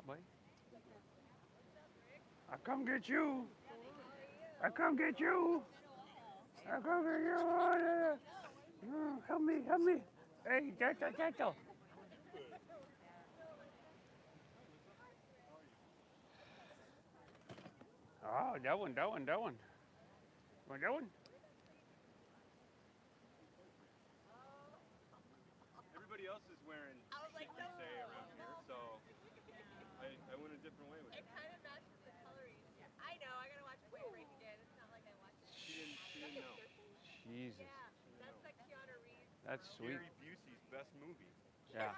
boy. I come get you. I come get you. I come get you. Help me, help me. Hey, Chacho. Oh, that one. Want that one? Everybody else is wearing shit you say around here, so I went a different way with it. It kind of matches the coloring. Yeah, I know. I gotta watch Point Break again. It's not like I watched it. She didn't know. Jesus. Yeah, that's like Keanu Reeves. That's sweet. Gary Busey's best movie, Yeah.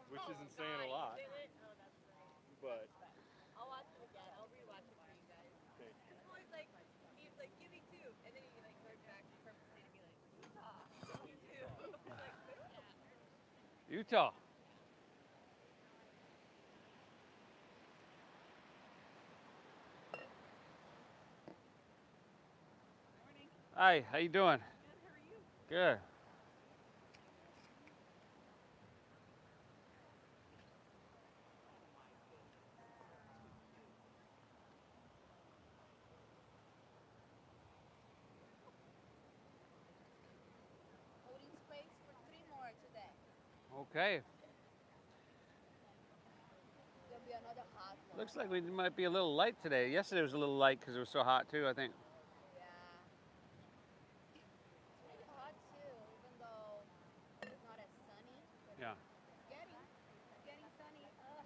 which isn't saying a lot, Did it? Oh, that's great. but I'll watch it again. I'll rewatch it for you guys. okay. I'm always like, he's like, give me two, and then he like goes back purposely to be like, Utah, give me two. Like, Utah. Hi, how you doing? good. How are you? Good. Holding space for three more today. Okay. There'll be another hot one. Looks like we might be a little light today. Yesterday was a little light because it was so hot too, I think. Yeah. It's pretty hot too, even though it's not as sunny. But Yeah. it's getting sunny. Ugh.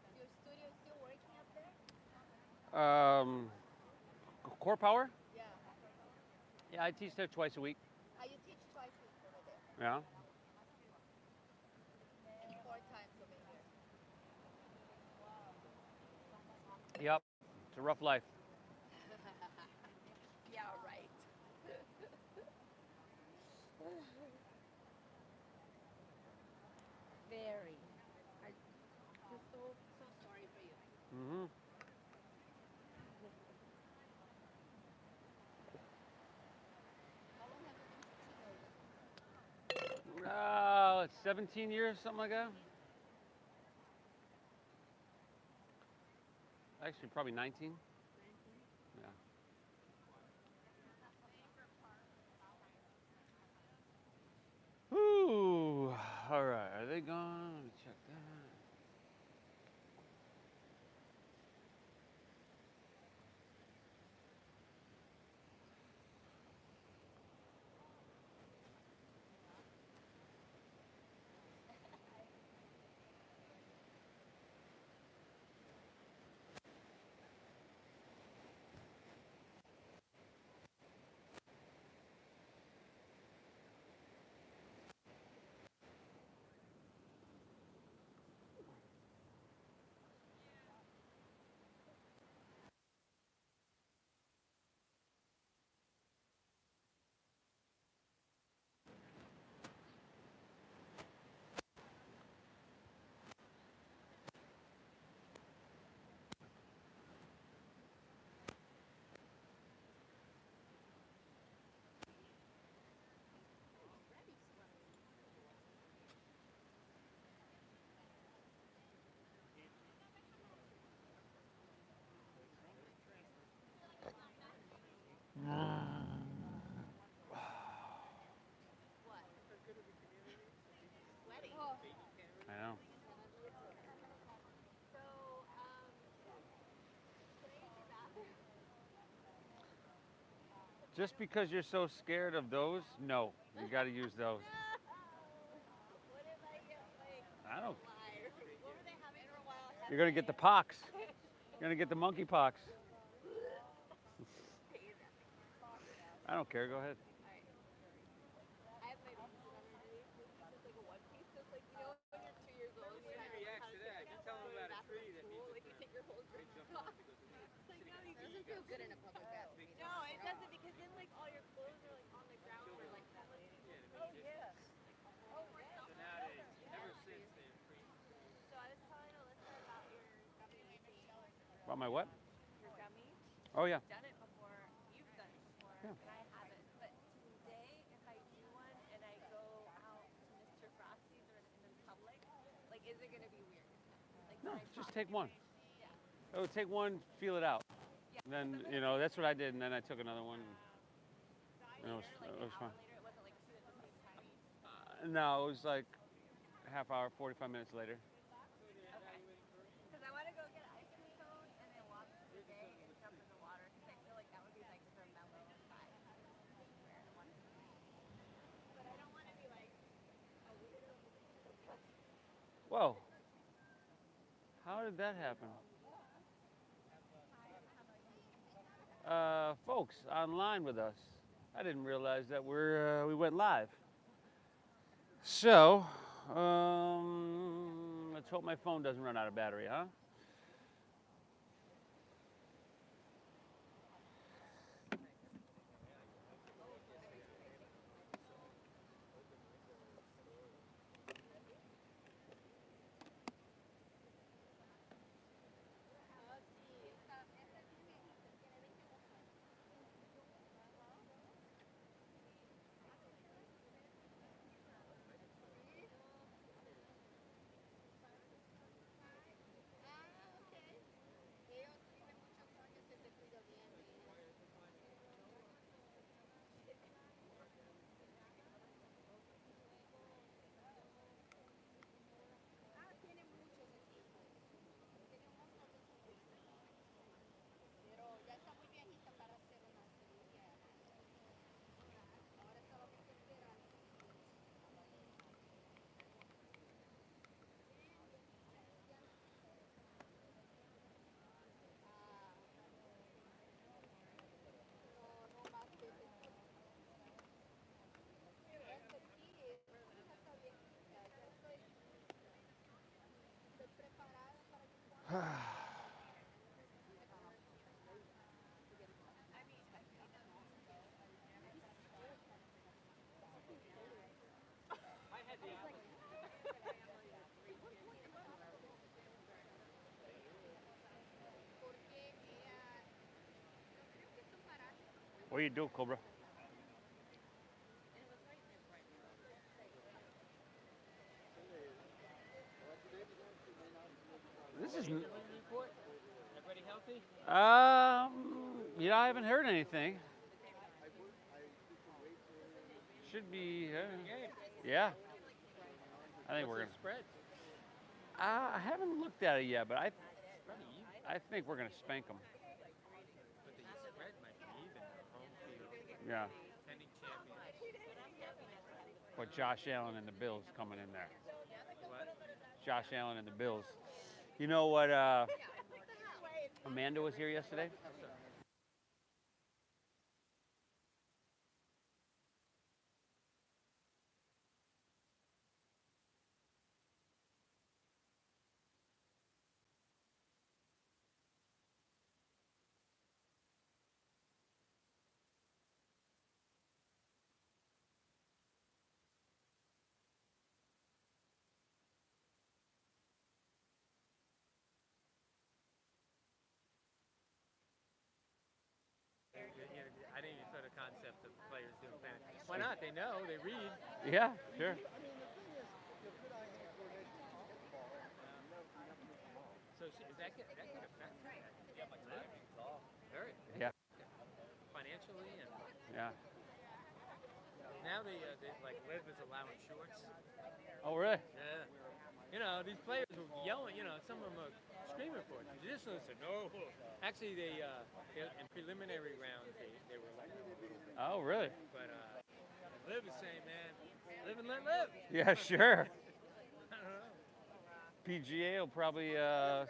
Is your studio still working up there? Um, core power? Yeah. Yeah, I teach there twice a week. You teach twice a week over there. Yeah. And four times over here. Yep. It's a rough life. Yeah, right. Very. I feel so sorry for you. Mm-hmm. How long have you been teaching yoga? It's 17 years, something like that. Actually, probably 19. 19. Yeah. Ooh. All right. Are they gone? Let me check that. What? Sweating. Oh. I know. So, can I use your bathroom? Just because you're so scared of those, no, you got to use those. What if I get like I don't. liar? What were they having for a while? You're gonna get the pox. You're gonna get the monkey pox. I don't care. Go ahead. Alright. I have my pieces underneath. This is just like a one piece. So it's like, you know, when you're 2 years old, you have to learn how to sit down. So when you go to the bathroom at school, like you take your your whole drink off. It's like, no, you Doesn't feel good in a public bathroom. No, it doesn't because then like all your clothes are like on the ground or like that. Oh yeah. Oh my god. So nowadays, ever since they've So I was telling Alyssa about your gummy thing. About my what? Your gummy. Oh yeah. Done it before. You've done it before, Yeah. and I haven't. But today, if I do one and I go out to Mr. Frosty's or in public, like, is it gonna be weird? Like, No, can I just pop take one. Yeah. Oh, take one, feel it out. Yeah. And then that's what I did, and then I took another one. And Later, like it an was fun. hour later, it wasn't like two at the same time. No, it was like a half hour, 45 minutes later. Okay. Because I want to go get an ice cream cone and then walk through the day and jump in the water because I feel like that would be like the mellow vibe. But I don't want to be like a weirdo. Whoa. How did that happen? Folks online with us. I didn't realize that we went live. So, let's hope my phone doesn't run out of battery, huh? What do you do, Cobra? This is. report. Everybody healthy? I haven't heard anything. Should be. Yeah. I think we're gonna. Spread. I haven't looked at it yet, but I think we're gonna spank them. But the spread might be even. Home field. Yeah. Defending champions. But Josh Allen and the Bills coming in there. What? Josh Allen and the Bills. You know what? Amanda was here yesterday. I didn't even saw the concept of players doing fantasy. Why not? They know. They read. Yeah, sure. So is that could affect that? Yeah, my timing's off. Very. Yeah. Financially and Yeah. now they like Liv is allowing shorts. Oh, really? Yeah. These players were yelling. Some of them are screaming for it. Traditionalists said no. Actually, they in preliminary rounds they were like. Oh, really? But Liv is saying, man, live and let live. Yeah, sure. I don't know. PGA will probably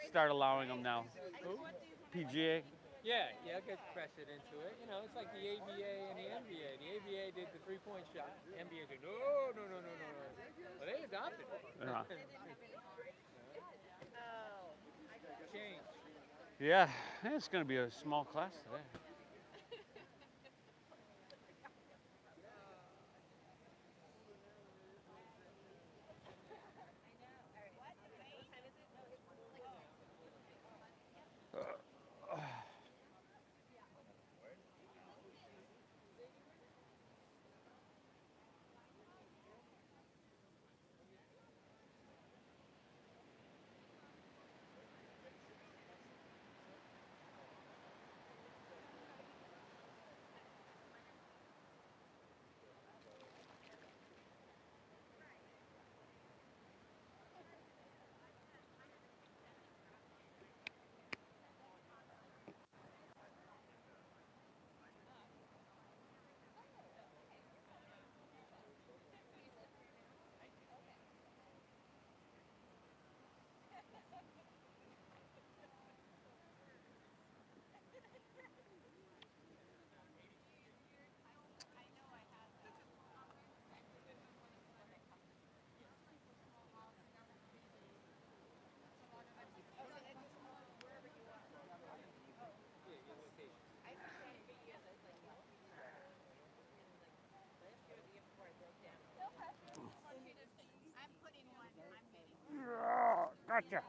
start allowing them now. Who? PGA. Yeah, get pressured into it. It's like the ABA and the NBA. The ABA did the three-point shot. The NBA said, no. Well, they adopted it. Yeah. Change. Yeah, it's going to be a small class today. Gotcha.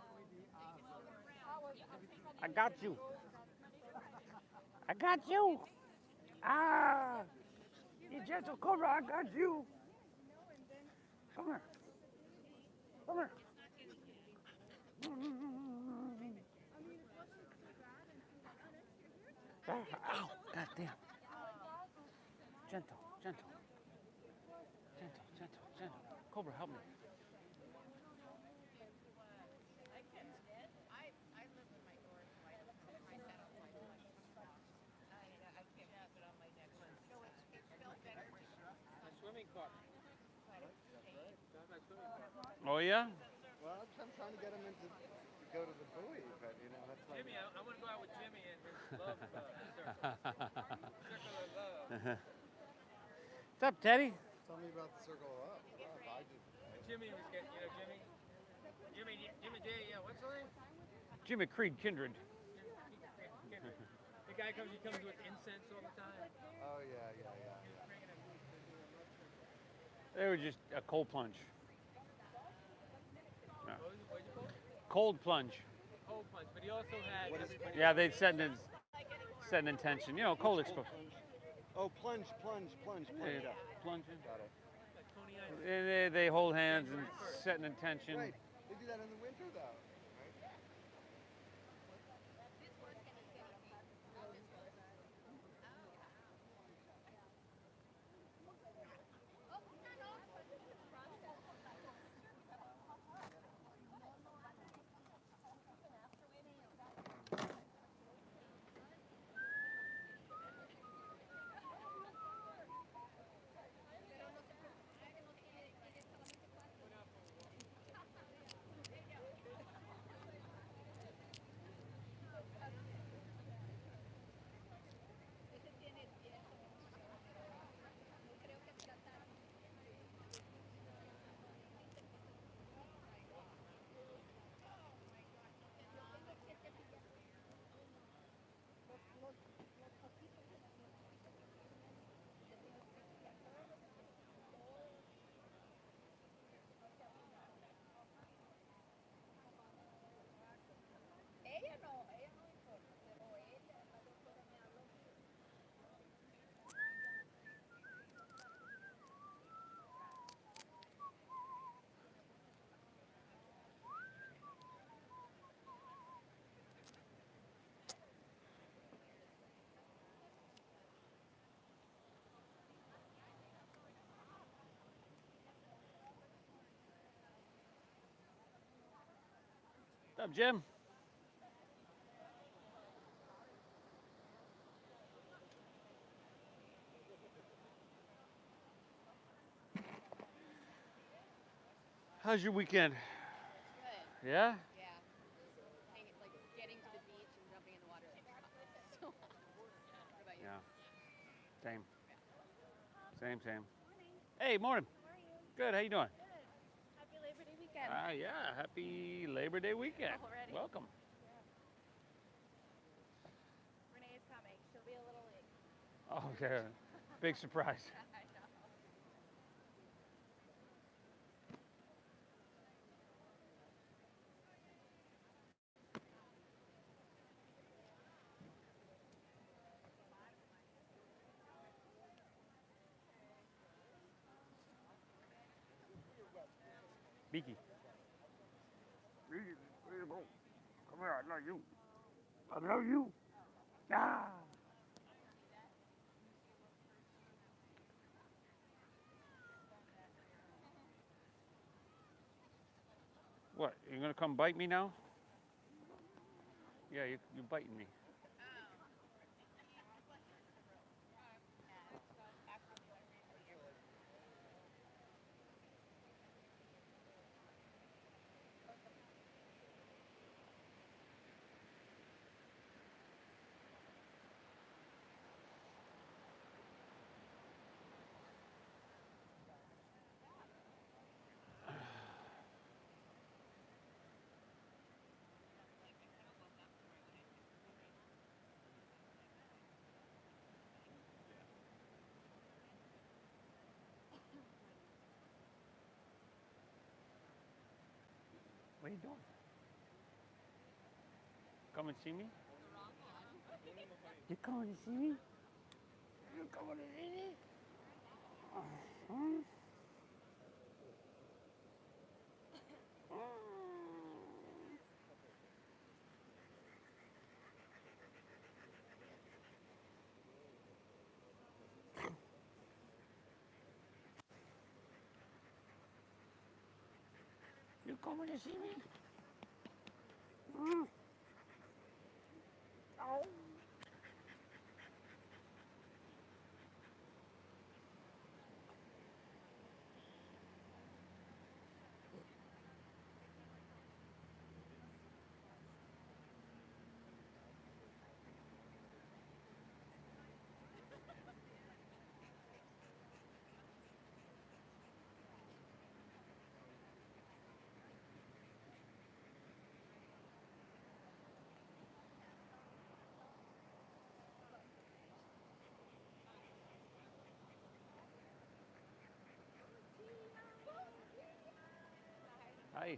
I got you. I got you. Ah, you gentle cobra. I got you. Come here. Come here. Ow, goddamn. Gentle, gentle. Gentle, gentle, gentle. Cobra, help me. My swimming partner. Oh, yeah? Well, I'm trying to get him into to go to the buoy, but you know that's like. Jimmy, I want to go out with Jimmy and his love circle. Circle of love. What's up, Teddy? Tell me about the circle of love. I did. Jimmy was getting, Jimmy J, yeah, what's his name? Jimmy Creed Kindred. The guy comes, he comes with incense all the time. Oh yeah. They were just a cold plunge. Yeah. What was it called? Cold plunge. Cold punch, but he also had everybody. Yeah, they'd set an intention. You know, cold exposure. Oh, plunge. Yeah, plunging. Got it. Like Tony Ice. They hold hands and set an intention. Right. They do that in the winter though. Right? What's up, Jim? How's your weekend? Good. Yeah? Yeah. Hanging, like getting to the beach and jumping in the water. So hot. What about you? Yeah. Same. Same. Hey, morning. How are you? Good. How you doing? Good. Happy Labor Day weekend. Yeah. Happy Labor Day weekend. Already. Welcome. Okay. Big surprise. I know. Beaky. Come here, I love you. I love you. Ah. What? You're gonna come bite me now? Yeah, you're biting me. What are you doing? Come and see me? You coming to see me? You coming to see me? Uh-huh. You coming to see me? Oh. Hi.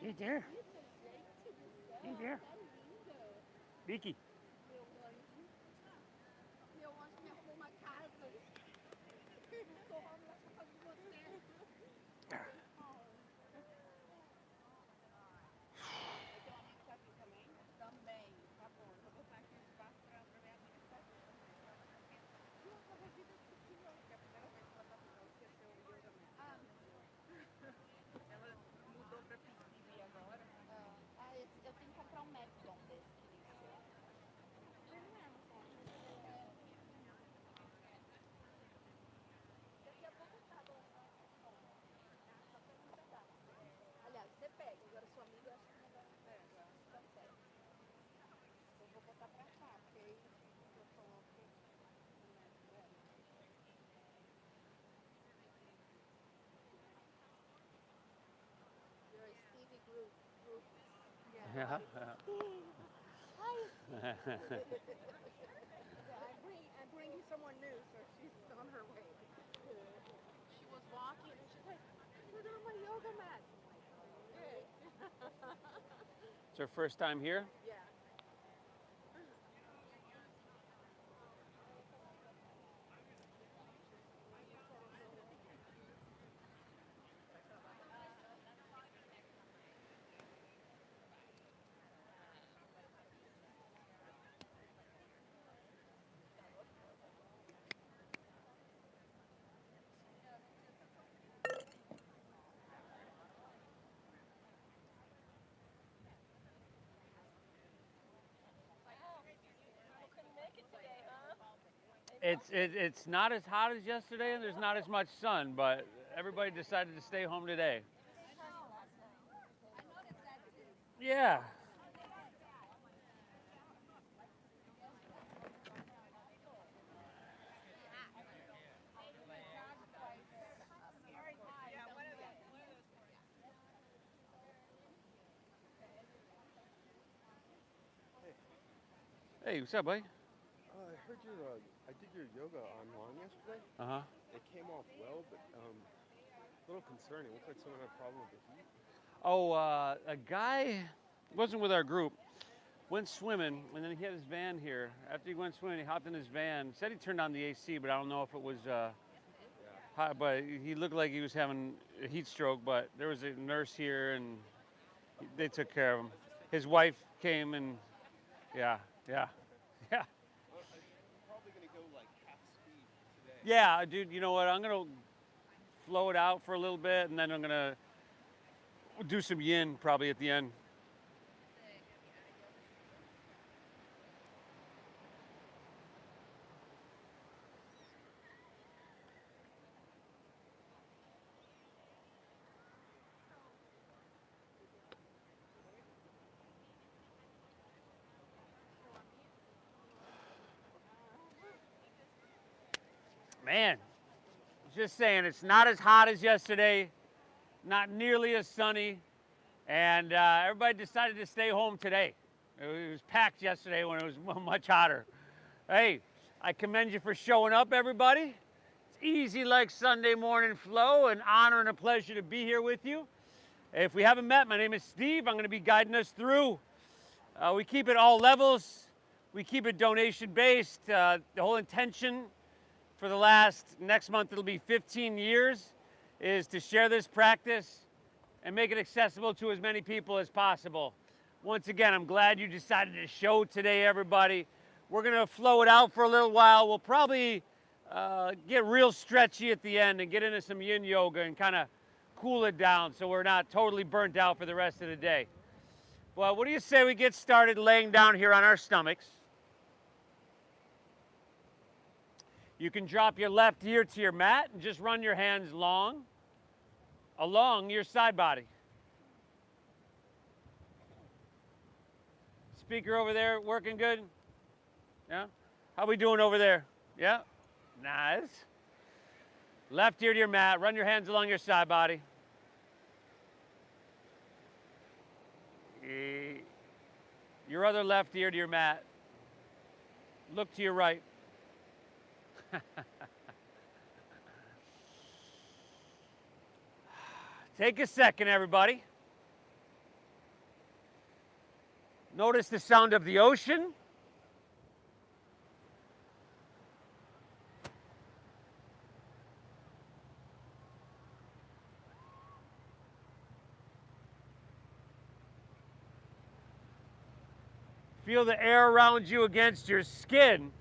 You there? You there? Vicky. Meu anjo me arrumou uma casa. Sou Rômulo, acho que eu de você. Vai ter um amigo que tá aqui também? Também. Tá bom, eu vou botar aqui o espaço pra minha amiga estar aqui também. Nossa, a vida esqueceu. Que é a primeira vez que ela tá aqui, ela esqueceu o yoga mesmo. Ah, ela mudou pra PCB agora. Eu tenho que comprar um Mecton desse, Cris. Daqui a pouco tá bom. Só tem um pedaço. Aliás, você pega, agora sua amiga acho que não vai. Eu acho que tá certo. Eu vou botar pra cá, porque aí eu coloco. You're Stevie Group. Yeah. Hi, I'm bringing someone new, so she's on her way. She was walking and she's like, we're on my yoga mat. Hey. It's her first time here? Yeah. It's not as hot as yesterday, and there's not as much sun, but everybody decided to stay home today. Yeah. Hey, what's up, buddy? I heard I did your yoga online yesterday. Uh-huh. It came off well, but a little concerning. Looked like someone had a problem with the heat. Oh, a guy wasn't with our group. Went swimming, and then he had his van here. After he went swimming, he hopped in his van. Said he turned on the AC, but I don't know if it was hot. But he looked like he was having a heat stroke. But there was a nurse here, and they took care of him. His wife came, and yeah, yeah, yeah. I'm probably gonna go like half speed today. Yeah, dude, you know what? I'm going to flow it out for a little bit, and then I'm going to do some yin probably at the end. Man, just saying, it's not as hot as yesterday, not nearly as sunny, and everybody decided to stay home today. It was packed yesterday when it was much hotter. Hey, I commend you for showing up, everybody. It's easy like Sunday morning flow, an honor and a pleasure to be here with you. If we haven't met, my name is Steve. I'm going to be guiding us through. We keep it all levels. We keep it donation-based. The whole intention for the next month, it'll be 15 years, is to share this practice and make it accessible to as many people as possible. Once again, I'm glad you decided to show today, everybody. We're gonna flow it out for a little while. We'll probably get real stretchy at the end and get into some yin yoga and kind of cool it down so we're not totally burnt out for the rest of the day. Well, what do you say we get started laying down here on our stomachs? You can drop your left ear to your mat and just run your hands along your side body. Speaker over there working good? Yeah? How we doing over there? Yeah? Nice. Left ear to your mat, run your hands along your side body. Your other left ear to your mat. Look to your right. Take a second, everybody. Notice the sound of the ocean. Feel the air around you against your skin.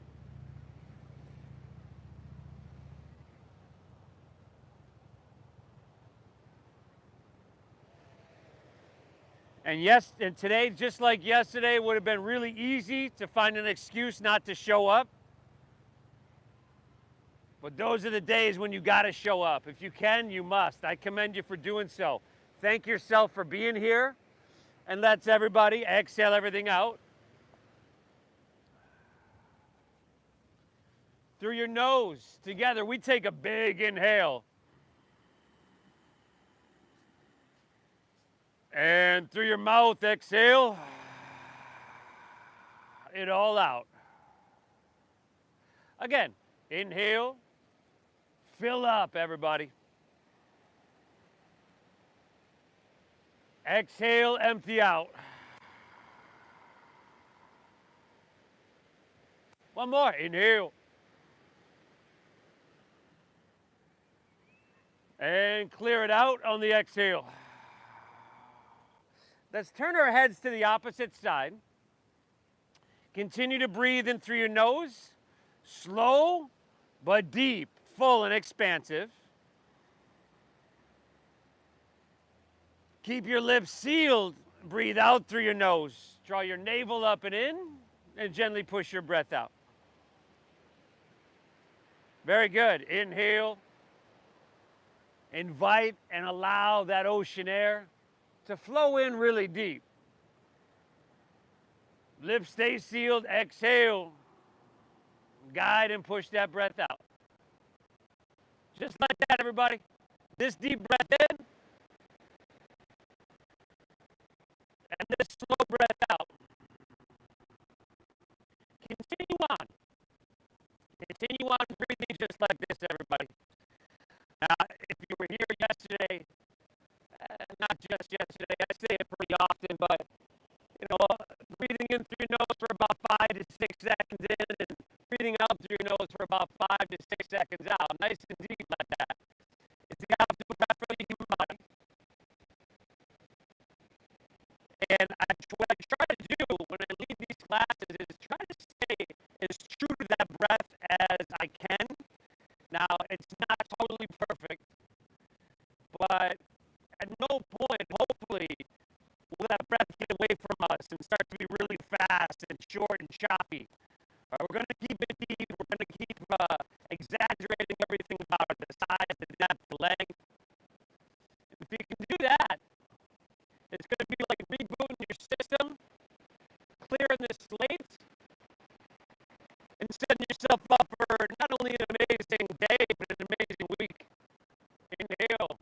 And today, just like yesterday, would have been really easy to find an excuse not to show up. But those are the days when you gotta show up. If you can, you must. I commend you for doing so. Thank yourself for being here. And let's everybody exhale everything out. Through your nose, together, we take a big inhale. And through your mouth, exhale it all out. Again, inhale, fill up, everybody. Exhale, empty out. One more, inhale. And clear it out on the exhale. Let's turn our heads to the opposite side. Continue to breathe in through your nose. Slow, but deep, full and expansive. Keep your lips sealed. Breathe out through your nose. Draw your navel up and in, and gently push your breath out. Very good. Inhale. Invite and allow that ocean air to flow in really deep. Lips stay sealed. Exhale. Guide and push that breath out. Just like that, everybody. This deep breath in and this slow breath out. just like this, everybody. Now, if you were here yesterday, not just yesterday, I say it pretty often, but, you know, breathing in through your nose for about 5 to 6 seconds in and breathing out through your nose for about 5 to 6 seconds out, nice and deep like that. It's the optimal breath for the human body. And what I try to do when I lead these classes is try to stay as true to that breath as I can. Now, it's not totally perfect, but at no point, hopefully, will that breath get away from us and start to be really fast and short and choppy. We're going to keep it deep. We're going to keep exaggerating everything about it, the size, the depth, the length. If you can do that, it's going to be like rebooting your system, clearing the slate, and setting yourself up for not only an amazing day, but an amazing week. Inhale.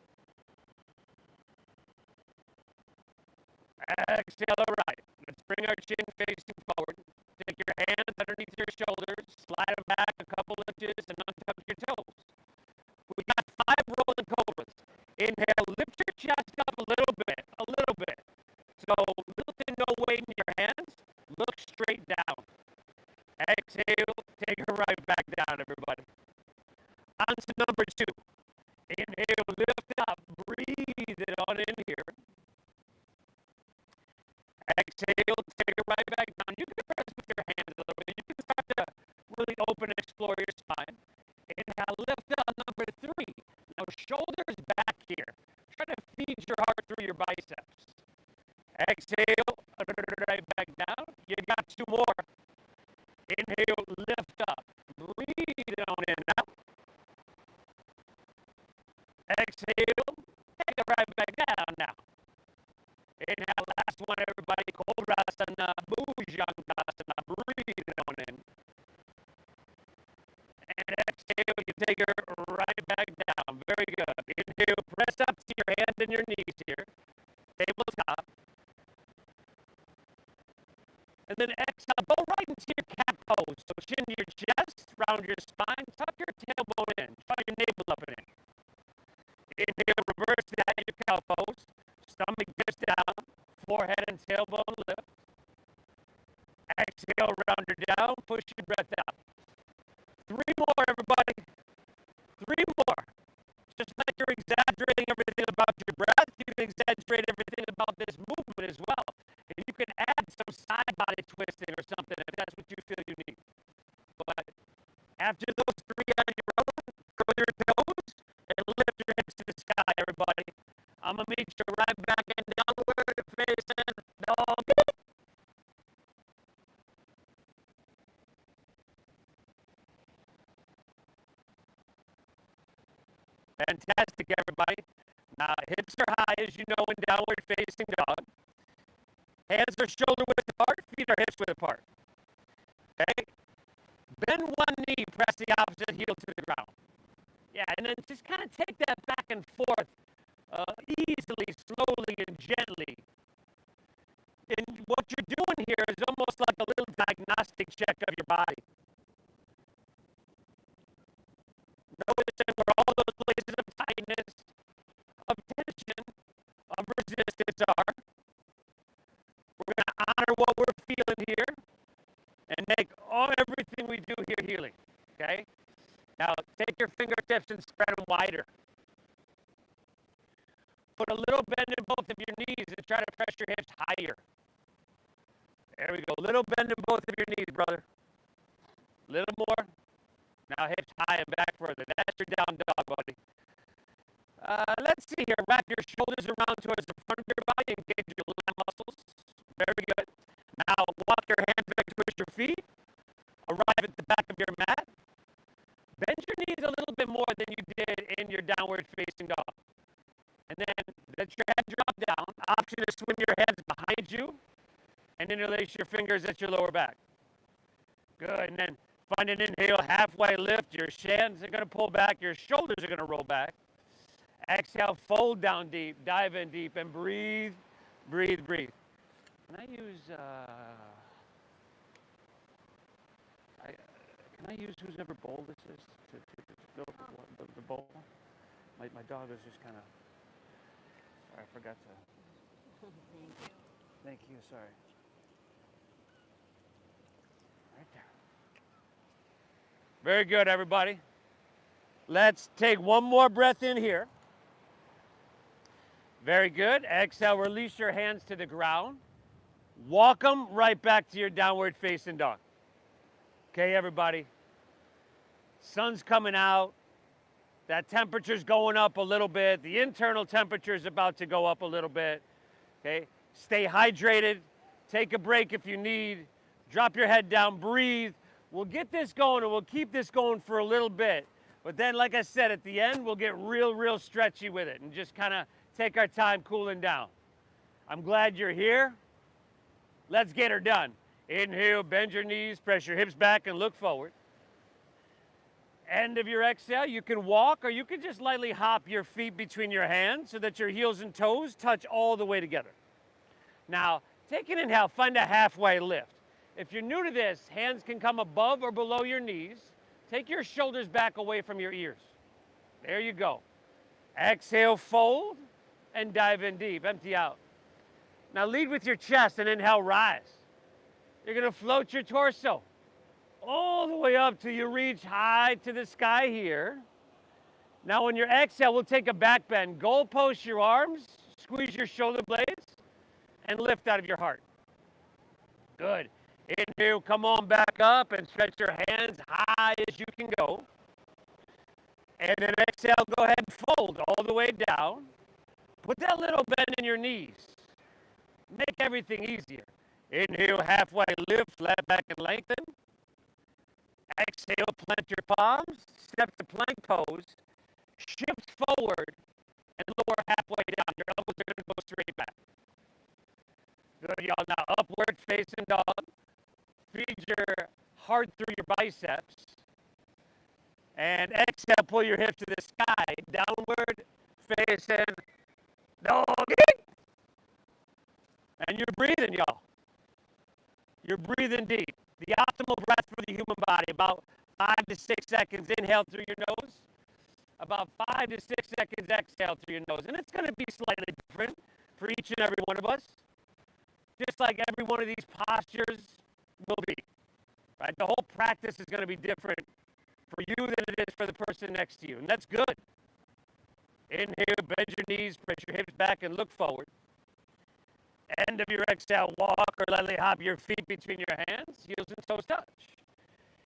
Exhale, all right. Let's bring our chin facing forward. Take your hands underneath your shoulders, slide them back a couple inches, and untuck your toes. We got 5 rolling cobras. Inhale, lift your chest up a little bit, a little bit. So, little to no weight in your hands, look straight down. Exhale, take it right back down, everybody. On to number 2. Inhale, lift up, breathe it on in here. Exhale, take it right back down. You can press with your hands a little bit. You can start to really open and explore your spine. Inhale, lift up, number 3. Now, shoulders back here. Try to feed your heart through your biceps. Exhale, right back down. You got 2 more. Inhale, lift up. Breathe it on in now. Exhale, take it right back down now. Inhale, last one, everybody. Kobrasana, Bhujangasana. Breathe it on in. And exhale, you take her right back down. Very good. Inhale, press up to your hands and your knees here. Tabletop. And then exhale, go right into your cat pose. So chin to your chest, round your spine, tuck your tailbone in. Draw your navel up and in. Inhale, reverse that, your cow pose. Stomach dips down, forehead and tailbone lift. Exhale, round her down, push your breath out. 3 more, everybody. 3 more. Just like you're exaggerating everything about your breath, you can exaggerate everything about this movement as well. And you can add some side body twisting or something if that's what you feel you need. But after those 3 on your own, curl your toes and lift your hips to the sky, everybody. I'm going to meet you right back in downward facing dog. Fantastic, everybody. Now, hips are high, as you know, in downward facing dog. Hands are shoulder width apart, feet are hips width apart. Okay? Bend one knee, press the opposite heel to the ground. Yeah, and then just kind of take that back and forth easily, slowly, and gently. And what you're doing here is almost like a little diagnostic check of your body. Noticing where all those places of tightness, of tension, of resistance are. We're going to honor what we're feeling here and make everything we do here healing. Okay? Now, take your fingertips and spread them wider. Put a little bend in both of your knees and try to press your hips higher. There we go. Little bend in both of your knees, brother. Little more. Now hips high and back further. That's your down dog, buddy. Let's see here. Wrap your shoulders around towards the front of your body. Engage your lat muscles. Very good. Now walk your hands back towards your feet. Arrive at the back of your mat. Bend your knees a little bit more than you did in your downward facing dog. And then let your head drop down. Option is swing your hands behind you and interlace your fingers at your lower back. Good. And then find an inhale, halfway lift. Your hands are going to pull back. Your shoulders are going to roll back. Exhale, fold down deep, dive in deep, and breathe, breathe, breathe. Can I use, Can I use whoever bowl this is to fill up the bowl? My dog was just kind of. I forgot to. Thank you. Sorry. Right there. Very good, everybody. Let's take one more breath in here. Very good. Exhale, release your hands to the ground. Walk them right back to your downward facing dog. Okay, everybody. Sun's coming out. That temperature's going up a little bit. The internal temperature is about to go up a little bit. Okay, stay hydrated. Take a break if you need. Drop your head down, breathe. We'll get this going and we'll keep this going for a little bit. But then, like I said, at the end, we'll get real stretchy with it and just kind of take our time cooling down. I'm glad you're here. Let's get her done. Inhale, bend your knees, press your hips back and look forward. End of your exhale, you can walk or you can just lightly hop your feet between your hands so that your heels and toes touch all the way together. Now, take an inhale, find a halfway lift. If you're new to this, hands can come above or below your knees. Take your shoulders back away from your ears. There you go. Exhale, fold, and dive in deep. Empty out. Now lead with your chest and inhale, rise. You're going to float your torso all the way up till you reach high to the sky here. Now on your exhale, we'll take a back bend. Goal post your arms, squeeze your shoulder blades, and lift out of your heart. Good. Inhale, come on back up and stretch your hands high as you can go. And then exhale, go ahead and fold all the way down. Put that little bend in your knees. Make everything easier. Inhale, halfway lift, flat back and lengthen. Exhale, plant your palms, step to plank pose, shift forward, and lower halfway down. Your elbows are going to go straight back. Good, y'all. Now upward facing dog. Feed your heart through your biceps. And exhale, pull your hips to the sky. Downward facing doggy. And you're breathing, y'all. You're breathing deep. The optimal breath for the human body, about 5 to 6 seconds inhale through your nose, about 5 to 6 seconds exhale through your nose. And it's going to be slightly different for each and every one of us, just like every one of these postures will be. Right? The whole practice is going to be different for you than it is for the person next to you, and that's good. Inhale, bend your knees, press your hips back, and look forward. End of your exhale, walk or lightly hop your feet between your hands, heels and toes touch.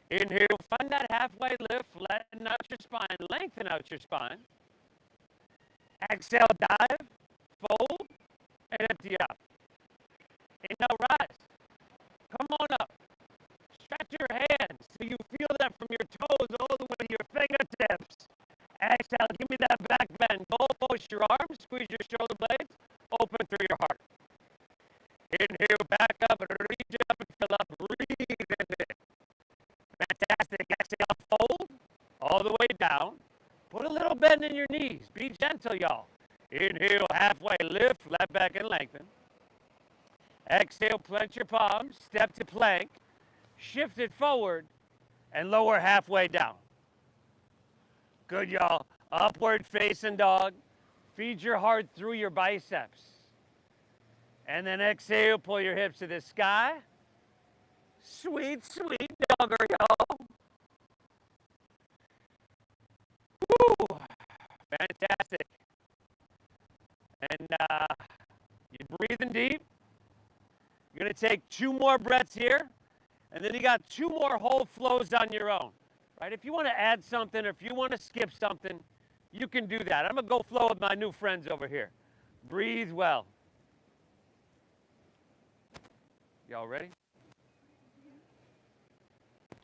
Inhale, find that halfway lift, flatten out your spine, lengthen out your spine. Exhale, dive, fold, and empty out. Inhale, rise. Come on up. Stretch your hands so you feel that from your toes all the way to your fingertips. Exhale, give me that back bend. Goal post your arms, squeeze your shoulder blades, open through your heart. Inhale, back up, and reach up and fill up. Breathe in it. Fantastic. Exhale, fold all the way down. Put a little bend in your knees. Be gentle, y'all. Inhale, halfway lift, flat back and lengthen. Exhale, plant your palms, step to plank, shift it forward, and lower halfway down. Good, y'all. Upward facing dog. Feed your heart through your biceps. And then exhale, pull your hips to the sky. Sweet, sweet dogger, y'all. Woo! Fantastic. And you're breathing deep. You're going to take 2 more breaths here. And then you got 2 more whole flows on your own. Right? If you want to add something or if you want to skip something, you can do that. I'm going to go flow with my new friends over here. Breathe well. Y'all ready?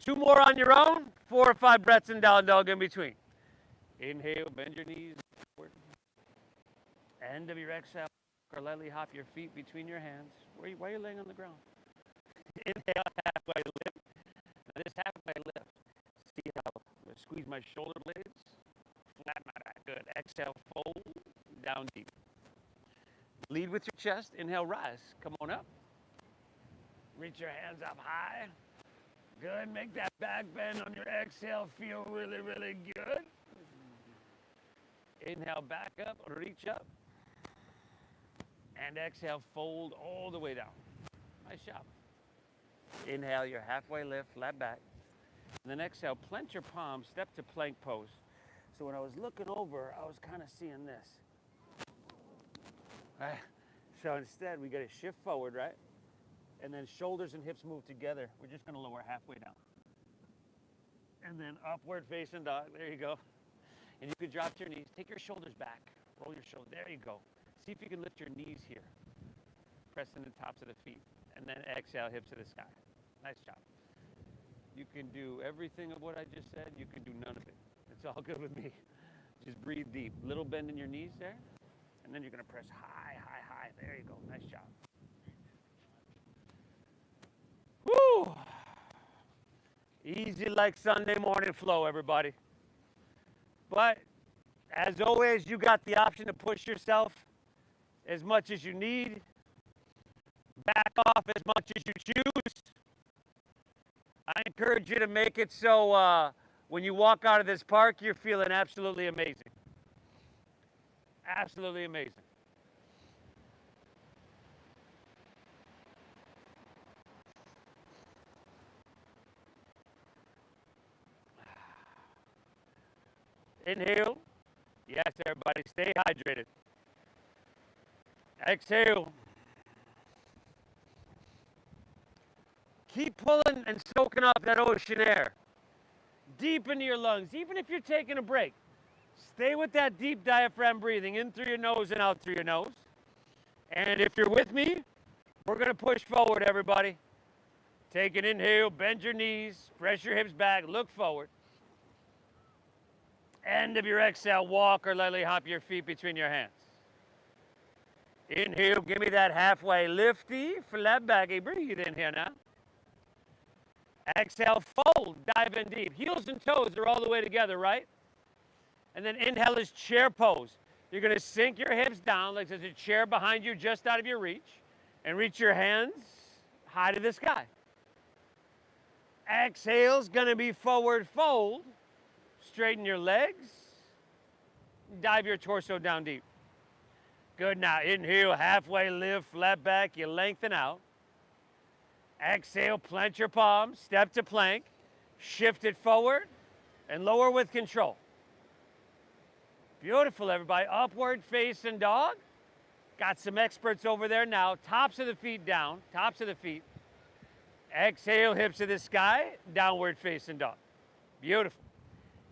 2 more on your own, 4 or 5 breaths in down dog in between. Inhale, bend your knees forward. End of your exhale, or lightly hop your feet between your hands. Why are you laying on the ground? Inhale, halfway lift. Now this halfway lift, see how I'm going to squeeze my shoulder blades, flatten my back. Good. Exhale, fold, down deep. Lead with your chest. Inhale, rise. Come on up. Reach your hands up high. Good. Make that back bend on your exhale feel really, really good. Inhale, back up, reach up. And exhale, fold all the way down. Nice job. Inhale, your halfway lift, flat back. And then exhale, plant your palms, step to plank pose. So when I was looking over, I was kind of seeing this. So instead, we got to shift forward, right? And then shoulders and hips move together. We're just going to lower halfway down. And then upward facing dog. There you go. And you can drop to your knees. Take your shoulders back. Roll your shoulders. There you go. See if you can lift your knees here. Pressing the tops of the feet. And then exhale, hips to the sky. Nice job. You can do everything of what I just said. You can do none of it. It's all good with me. Just breathe deep. Little bend in your knees there. And then you're going to press high, high, high. There you go. Nice job. Woo! Easy like Sunday morning flow, everybody. But as always, you got the option to push yourself as much as you need. Back off as much as you choose. I encourage you to make it so when you walk out of this park, you're feeling absolutely amazing. Absolutely amazing. Inhale. Yes, everybody, stay hydrated. Exhale. Keep pulling and soaking up that ocean air. Deep into your lungs, even if you're taking a break. Stay with that deep diaphragm breathing, in through your nose and out through your nose. And if you're with me, we're going to push forward, everybody. Take an inhale, bend your knees, press your hips back, look forward. End of your exhale, walk or lightly hop your feet between your hands. Inhale, give me that halfway lifty, flat back. Breathe in here now. Exhale, fold, dive in deep. Heels and toes are all the way together, right? And then inhale is chair pose. You're going to sink your hips down like there's a chair behind you just out of your reach. And reach your hands high to the sky. Exhale's going to be forward fold. Straighten your legs. Dive your torso down deep. Good. Now inhale, halfway lift, flat back. You lengthen out. Exhale, plant your palms, step to plank. Shift it forward and lower with control. Beautiful, everybody. Upward facing dog. Got some experts over there now. Tops of the feet down. Tops of the feet. Exhale, hips to the sky. Downward facing dog. Beautiful.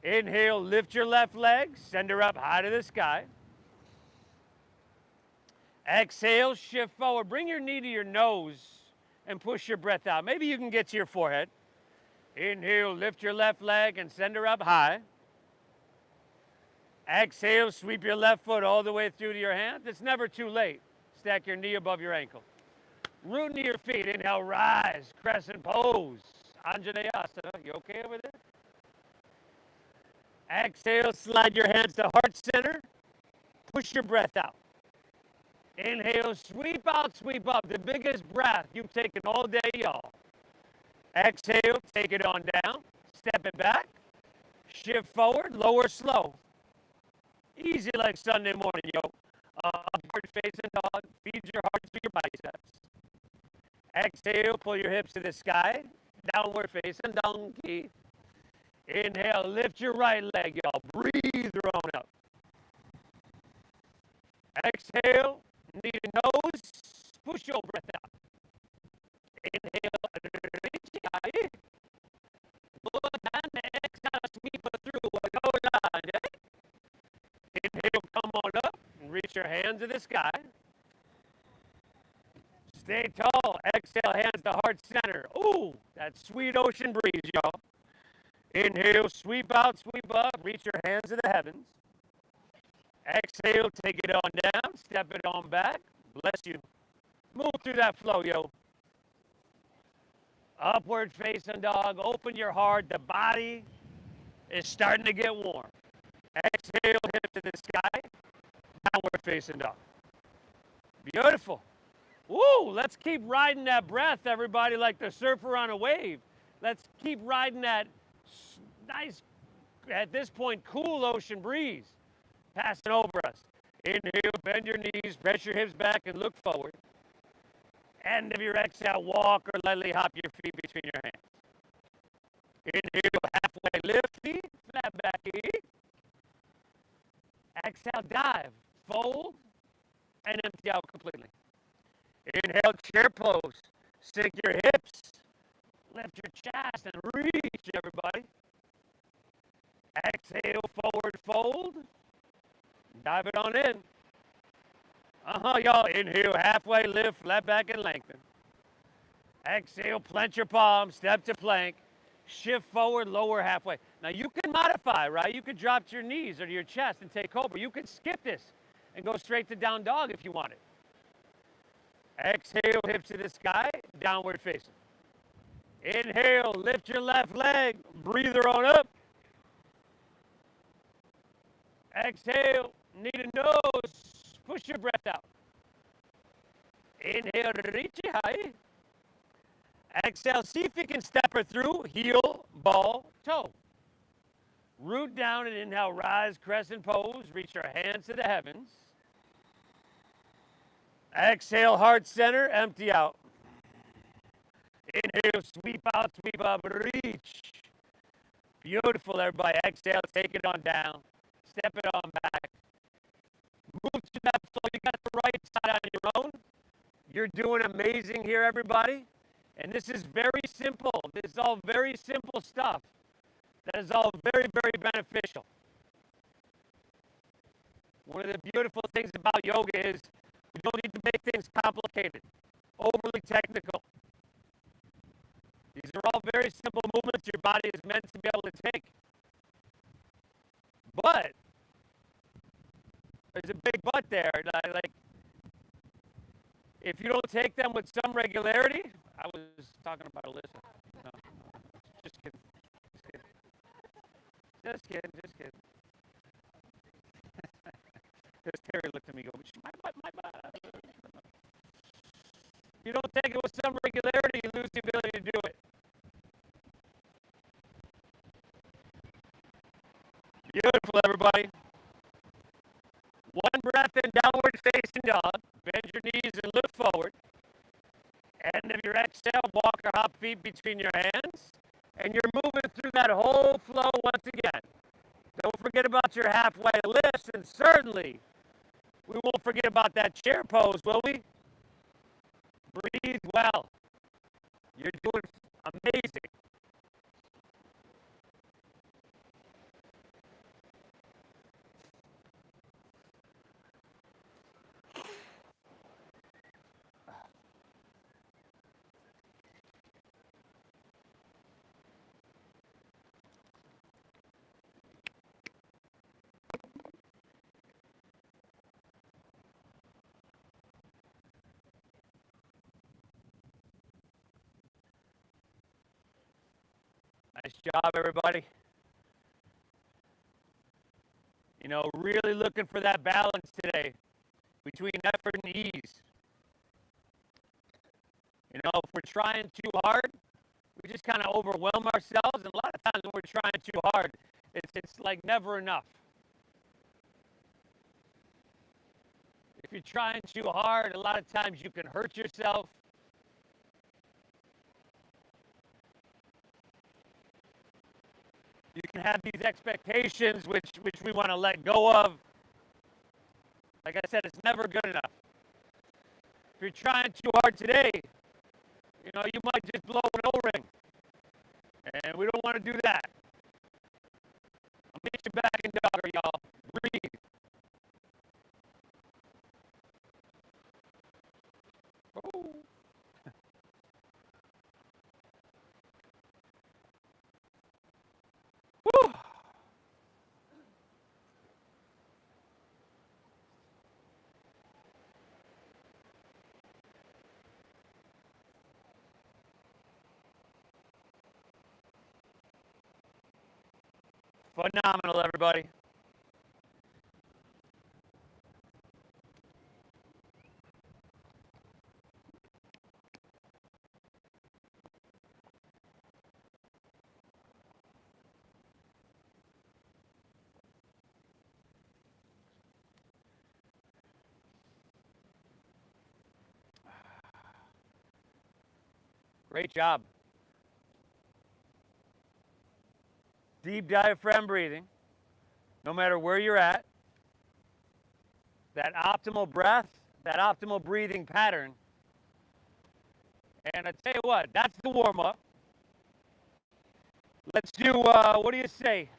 Inhale, lift your left leg. Send her up high to the sky. Exhale, shift forward. Bring your knee to your nose and push your breath out. Maybe you can get to your forehead. Inhale, lift your left leg and send her up high. Exhale, sweep your left foot all the way through to your hands. It's never too late. Stack your knee above your ankle. Root into your feet. Inhale, rise, crescent pose. Anjaneyasana. You okay over there? Exhale, slide your hands to heart center. Push your breath out. Inhale, sweep out, sweep up. The biggest breath you've taken all day, y'all. Exhale, take it on down. Step it back. Shift forward, lower slow. Easy like Sunday morning, yo. Upward facing dog. Feed your heart through your biceps. Exhale, pull your hips to the sky. Downward facing donkey. Inhale, lift your right leg, y'all. Breathe on up. Exhale, knee to nose. Push your breath out. Inhale, exhale, sweep it through. What goes on, eh? Inhale, come on up and reach your hands to the sky. Stay tall. Exhale, hands to heart center. Ooh, that sweet ocean breeze, y'all. Inhale, sweep out, sweep up, reach your hands to the heavens. Exhale, take it on down, step it on back. Bless you. Move through that flow, yo. Upward facing dog. Open your heart. The body is starting to get warm. Exhale, hip to the sky. Downward facing dog. Beautiful. Woo, let's keep riding that breath, everybody, like the surfer on a wave. Let's keep riding that nice, at this point, cool ocean breeze passing over us. Inhale, bend your knees, press your hips back, and look forward. End of your exhale, walk or lightly hop your feet between your hands. Inhale, halfway lift, feet, flat back, eat. Exhale, dive, fold, and empty out completely. Inhale, chair pose. Sink your hips, lift your chest, and reach, everybody. Exhale, forward fold. Dive it on in. Y'all. Inhale, halfway lift, flat back, and lengthen. Exhale, plant your palms, step to plank. Shift forward, lower halfway. Now you can modify, right? You could drop to your knees or to your chest and take cobra. You could skip this and go straight to down dog if you wanted. Exhale, hips to the sky, downward facing. Inhale, lift your left leg, breather on up. Exhale, knee to nose, push your breath out. Inhale, reach it high. Exhale, see if you can step her through, heel, ball, toe. Root down and inhale, rise, crescent pose, reach your hands to the heavens. Exhale, heart center, empty out. Inhale, sweep out, sweep up, reach. Beautiful, everybody. Exhale, take it on down. Step it on back. Move to that flow. You got the right side on your own. You're doing amazing here, everybody. And this is very simple. This is all very simple stuff. That is all very, very beneficial. One of the beautiful things about yoga is we don't need to make things complicated, overly technical. These are all very simple movements your body is meant to be able to take. But there's a big but there. Like, if you don't take them with some regularity, I was talking about Alyssa. No, just kidding. Just kidding. Just kidding. Just kidding. Because Terry looked at me and goes, my butt. If you don't take it with some regularity, you lose the ability to do it. Beautiful, everybody. One breath in, downward facing dog. Bend your knees and look forward. End of your exhale, walk or hop feet between your hands. And you're moving through that whole flow once again. Don't forget about your halfway lifts, and certainly we won't forget about that chair pose, will we? Breathe well. You're doing amazing. Nice job, everybody. You know, really looking for that balance today between effort and ease. You know, if we're trying too hard, we just kind of overwhelm ourselves. And a lot of times when we're trying too hard, it's like never enough. If you're trying too hard, a lot of times you can hurt yourself. You can have these expectations which we want to let go of. Like I said, it's never good enough. If you're trying too hard today, you know, you might just blow an O-ring. And we don't want to do that. I'll meet you back in dogger, y'all. Breathe. Oh. Woo. Phenomenal, everybody. Great job. Deep diaphragm breathing, no matter where you're at. That optimal breath, that optimal breathing pattern. And I tell you what, that's the warm-up. Let's do, what do you say?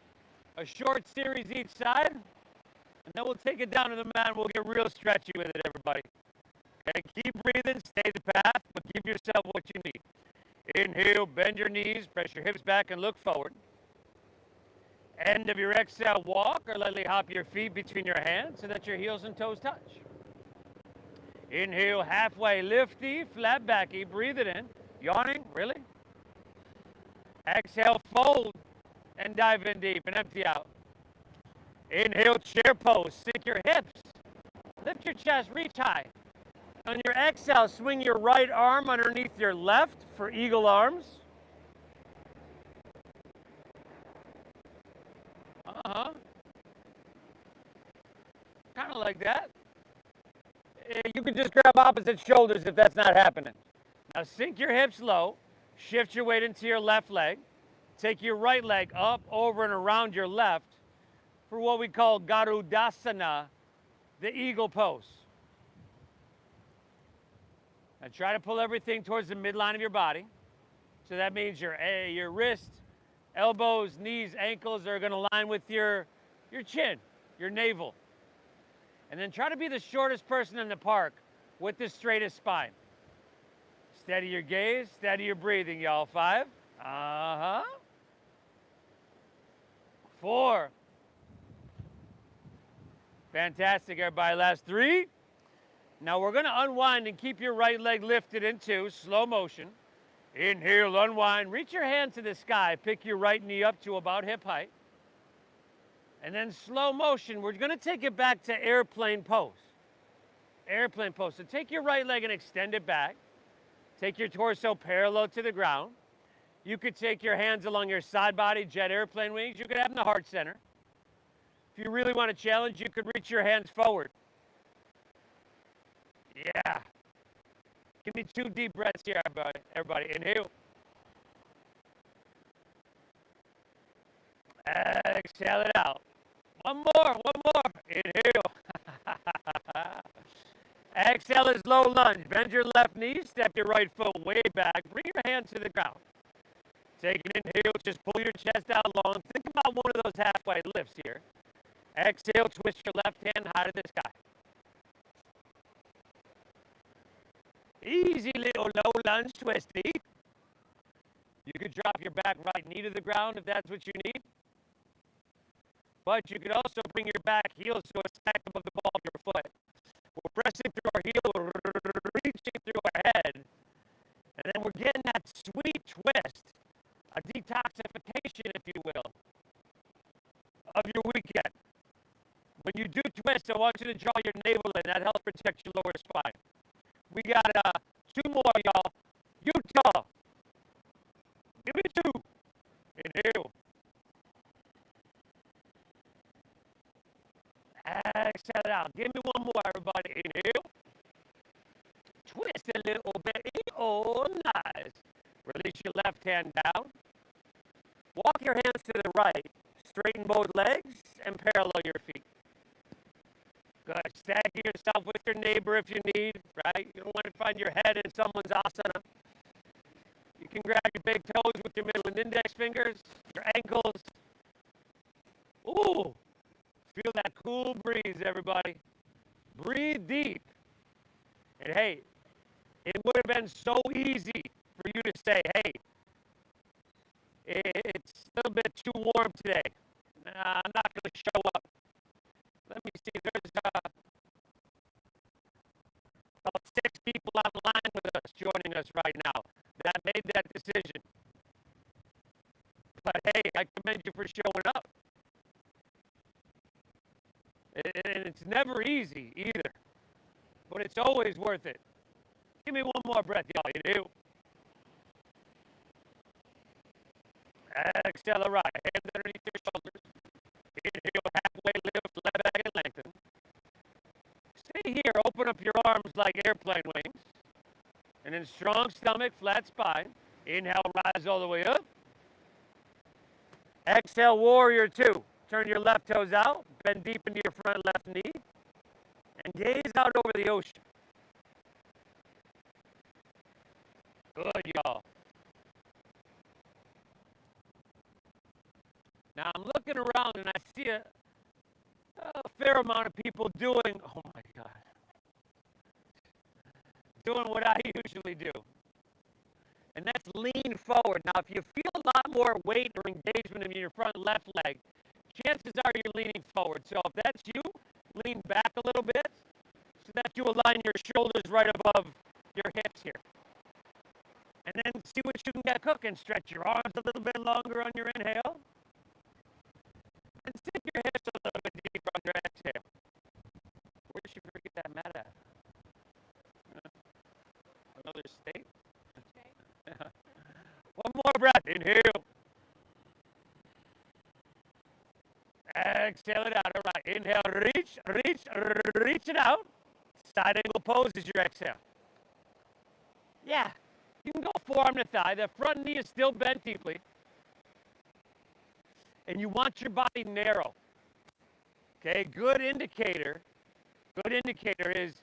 A short series each side, and then we'll take it down to the mat and we'll get real stretchy with it, everybody. Okay, keep breathing, stay the path, but give yourself what you need. Inhale, bend your knees, press your hips back and look forward. End of your exhale, walk or lightly hop your feet between your hands so that your heels and toes touch. Inhale, halfway lifty, flat backy, breathe it in. Yawning, really? Exhale, fold and dive in deep and empty out. Inhale, chair pose, sink your hips. Lift your chest, reach high. On your exhale, swing your right arm underneath your left for eagle arms. Kind of like that. You can just grab opposite shoulders if that's not happening. Now sink your hips low, shift your weight into your left leg, take your right leg up, over, and around your left for what we call Garudasana, the eagle pose. And try to pull everything towards the midline of your body. So that means your wrists, elbows, knees, ankles are going to line with your chin, your navel. And then try to be the shortest person in the park with the straightest spine. Steady your gaze, steady your breathing, y'all. 5. 4. Fantastic, everybody. Last 3. Now we're going to unwind and keep your right leg lifted into slow motion. Inhale, unwind. Reach your hand to the sky. Pick your right knee up to about hip height. And then slow motion, we're going to take it back to airplane pose. Airplane pose. So take your right leg and extend it back. Take your torso parallel to the ground. You could take your hands along your side body, jet airplane wings. You could have them in the heart center. If you really want to challenge, you could reach your hands forward. Yeah. Give me 2 deep breaths here, everybody. Inhale. Exhale it out. One more. Inhale. Exhale is low lunge. Bend your left knee, step your right foot way back. Bring your hands to the ground. Take an inhale, just pull your chest out long. Think about one of those halfway lifts here. Exhale, twist your left hand high to the sky. Easy little low lunge twisty. You could drop your back right knee to the ground if that's what you need. But you could also bring your back heels to a stack above the ball of your foot. We're pressing through our heel, we're reaching through our head. And then we're getting that sweet twist, a detoxification, if you will, of your weekend. When you do twist, I want you to draw your navel in. That helps protect your lower spine. We got 2 more, y'all. Utah. Give me 2. Inhale. Exhale it out. Give me 1 more, everybody. Inhale. Twist a little bit. Oh, nice. Release your left hand down. Walk your hands to the right. Straighten both legs and parallel your feet. Good. Stagger yourself with your neighbor if you need, right? You don't want to find your head in someone's asana. You can grab your big toes with your middle and index fingers, your ankles. Ooh. Feel that cool breeze, everybody. Breathe deep. And hey, it would have been so easy for you to say, hey, it's a little bit too warm today. I'm not going to show up. Let me see. There's about 6 people online with us, joining us right now, that made that decision. But hey, I commend you for showing up. And it's never easy either, but it's always worth it. Give me 1 more breath, y'all. Inhale. Exhale, right. Hands underneath your shoulders. Inhale, halfway lift, left back and lengthen. Stay here. Open up your arms like airplane wings. And then strong stomach, flat spine. Inhale, rise all the way up. Exhale, warrior two. Turn your left toes out, bend deep into your front left knee, and gaze out over the ocean. Good, y'all. Now I'm looking around and I see a fair amount of people doing, oh my God, doing what I usually do. And that's lean forward. Now, if you feel a lot more weight or engagement in your front left leg, chances are you're leaning forward. So if that's you, lean back a little bit so that you align your shoulders right above your hips here. And then see what you can get cooking. Stretch your arms a little bit longer on your inhale. And sink your hips a little bit deeper on your exhale. Where did she forget that mat at? Another state? One more breath. Inhale. Exhale it out. All right. Inhale. Reach it out. Side angle pose is your exhale. Yeah. You can go forearm to thigh. The front knee is still bent deeply. And you want your body narrow. Okay. Good indicator is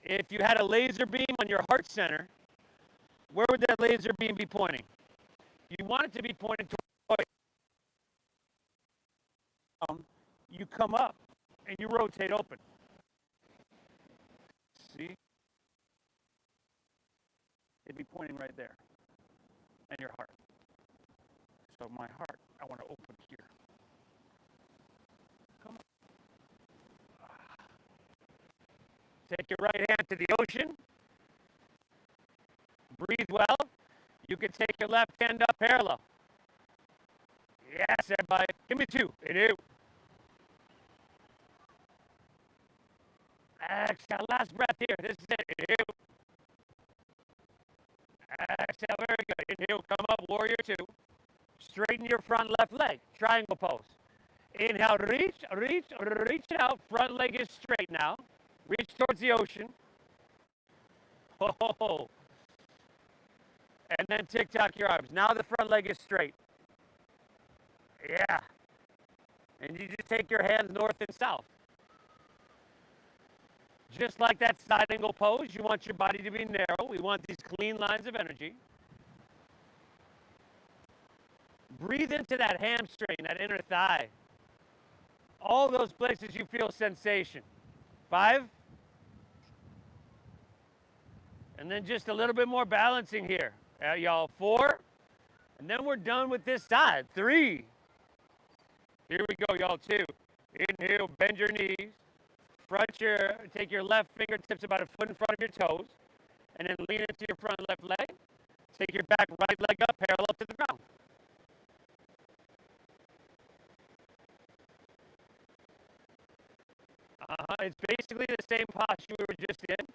if you had a laser beam on your heart center, where would that laser beam be pointing? You want it to be pointing toward you come up and you rotate open. See? It'd be pointing right there. And your heart. So my heart, I want to open here. Come on. Take your right hand to the ocean. Breathe well. You can take your left hand up parallel. Yes, everybody. Give me two. Inhale. Exhale. Last breath here. This is it. Inhale. Exhale. Very good. Inhale. Come up. Warrior two. Straighten your front left leg. Triangle pose. Inhale. Reach it out. Front leg is straight now. Reach towards the ocean. Oh. And then tick-tock your arms. Now the front leg is straight. Yeah. And you just take your hands north and south. Just like that side angle pose, you want your body to be narrow. We want these clean lines of energy. Breathe into that hamstring, that inner thigh. All those places you feel sensation. 5. And then just a little bit more balancing here. Y'all, 4. And then we're done with this side. 3. Here we go, y'all. 2. Inhale, bend your knees. Take your left fingertips about a foot in front of your toes. And then lean into your front left leg. Take your back right leg up parallel to the ground. It's basically the same posture we were just in.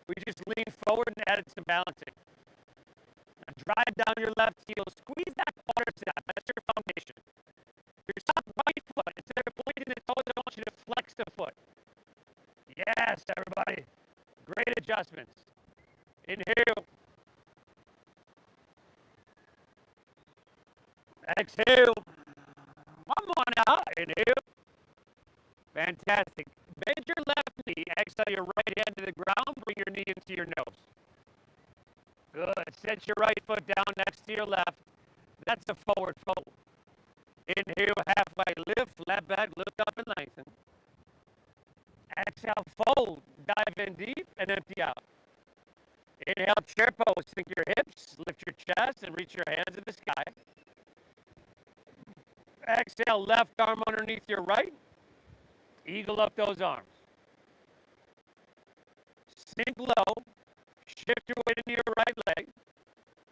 We just leaned forward and added some balancing. Now drive down your left heel. Squeeze that quadricep. That's your foundation. Your top right foot, instead of pointing the toes, I want you to flex the foot. Yes, everybody. Great adjustments. Inhale. Exhale. One more now. Inhale. Fantastic. Bend your left knee. Exhale your right hand to the ground. Bring your knee into your nose. Good. Set your right foot down next to your left. That's a forward fold. Inhale, halfway lift, flat back, lift up and lengthen. Exhale, fold. Dive in deep and empty out. Inhale, chair pose. Sink your hips, lift your chest, and reach your hands in the sky. Exhale, left arm underneath your right. Eagle up those arms. Sink low. Shift your weight into your right leg.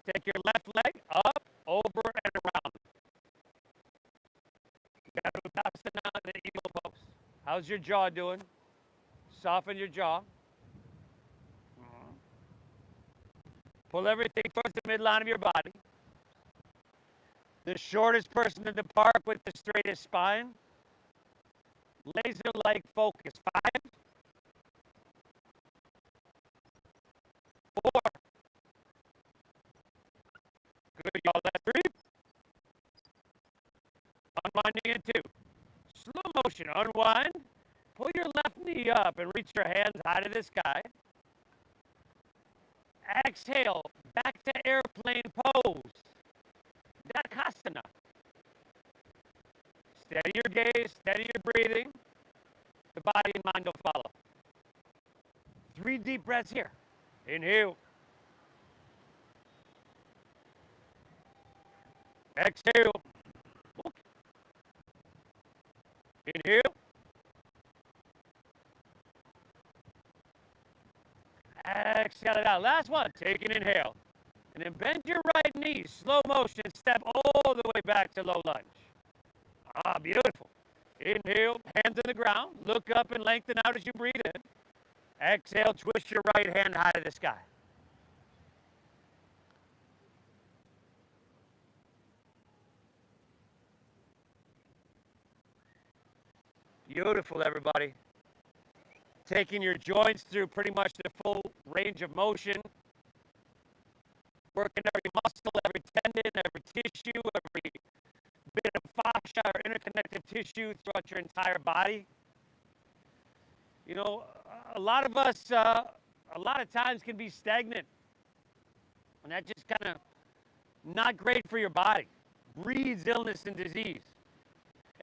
Take your left leg up, over, and around. Now the eagle pose. How's your jaw doing? Soften your jaw. Pull everything towards the midline of your body. The shortest person in the park with the straightest spine. Laser-like focus. 5. 4. Good, y'all. That's 3. Unwinding in 2. Slow motion. Unwind. Pull your left knee up and reach your hands high to the sky. Exhale. Back to airplane pose. Dakasana. Steady your gaze. Steady your breathing. The body and mind will follow. 3 deep breaths here. Inhale. Exhale. Inhale. Exhale it out. Last one. Take an inhale. And then bend your right knee. Slow motion. Step all the way back to low lunge. Ah, beautiful. Inhale. Hands on the ground. Look up and lengthen out as you breathe in. Exhale. Twist your right hand high to the sky. Beautiful, everybody. Taking your joints through pretty much the full range of motion. Working every muscle, every tendon, every tissue, every bit of fascia or interconnective tissue throughout your entire body. You know, a lot of us, a lot of times can be stagnant. And that just kind of not great for your body. Breeds illness and disease.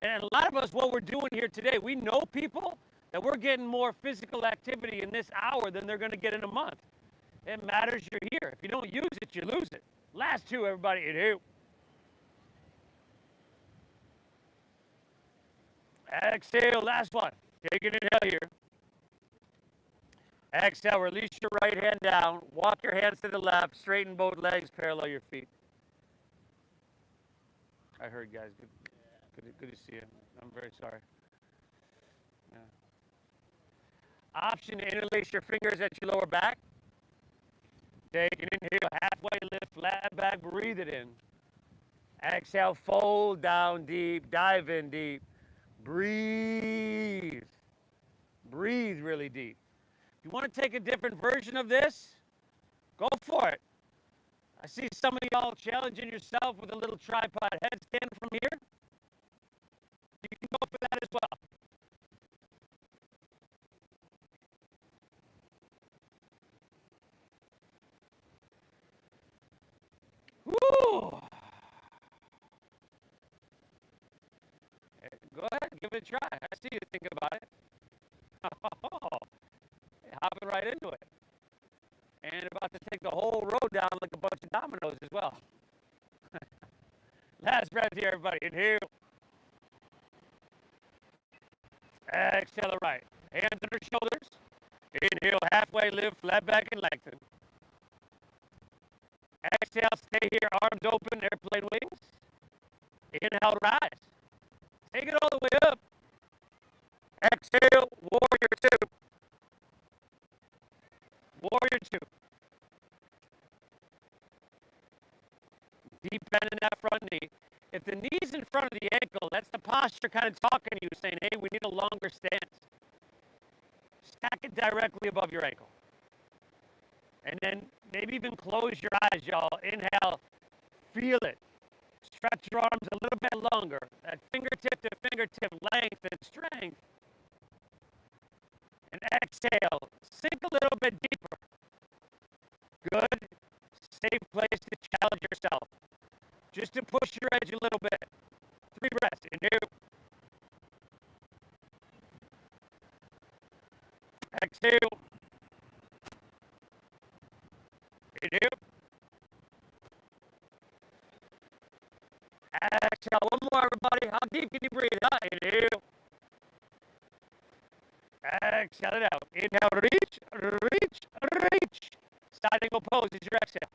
And a lot of us, what we're doing here today, we know people that we're getting more physical activity in this hour than they're going to get in a month. It matters you're here. If you don't use it, you lose it. Last 2, everybody. Inhale. Exhale. Last one. Take an inhale here. Exhale. Release your right hand down. Walk your hands to the left. Straighten both legs. Parallel your feet. I heard, guys. Good to see you. I'm very sorry. Yeah. Option to interlace your fingers at your lower back. Take an inhale, halfway lift, flat back, breathe it in. Exhale, fold down deep, dive in deep. Breathe. Breathe really deep. If you want to take a different version of this, go for it. I see some of y'all challenging yourself with a little tripod headstand from here. You can go for that as well. Woo! Go ahead, give it a try. I see you thinking about it. Oh, hopping right into it. And about to take the whole road down like a bunch of dominoes as well. Last breath here, everybody. Inhale. Exhale it right. Hands under shoulders. Inhale, halfway lift, flat back and lengthen. Exhale, stay here, arms open, airplane wings. Inhale, rise. Take it all the way up. Exhale, warrior 2. Warrior 2. Deep bend in that front knee. If the knee's in front of the ankle, that's the posture kind of talking to you, saying, hey, we need a longer stance. Stack it directly above your ankle. And then maybe even close your eyes, y'all. Inhale. Feel it. Stretch your arms a little bit longer. That fingertip to fingertip length and strength. And exhale. Sink a little bit deeper. Good. Safe place to challenge yourself. Just to push your edge a little bit. 3 breaths. Inhale. Exhale. Inhale. Exhale. One more, everybody. How deep can you breathe? Inhale. Exhale it out. Inhale. Reach, reach, reach. Side angle pose is your exhale.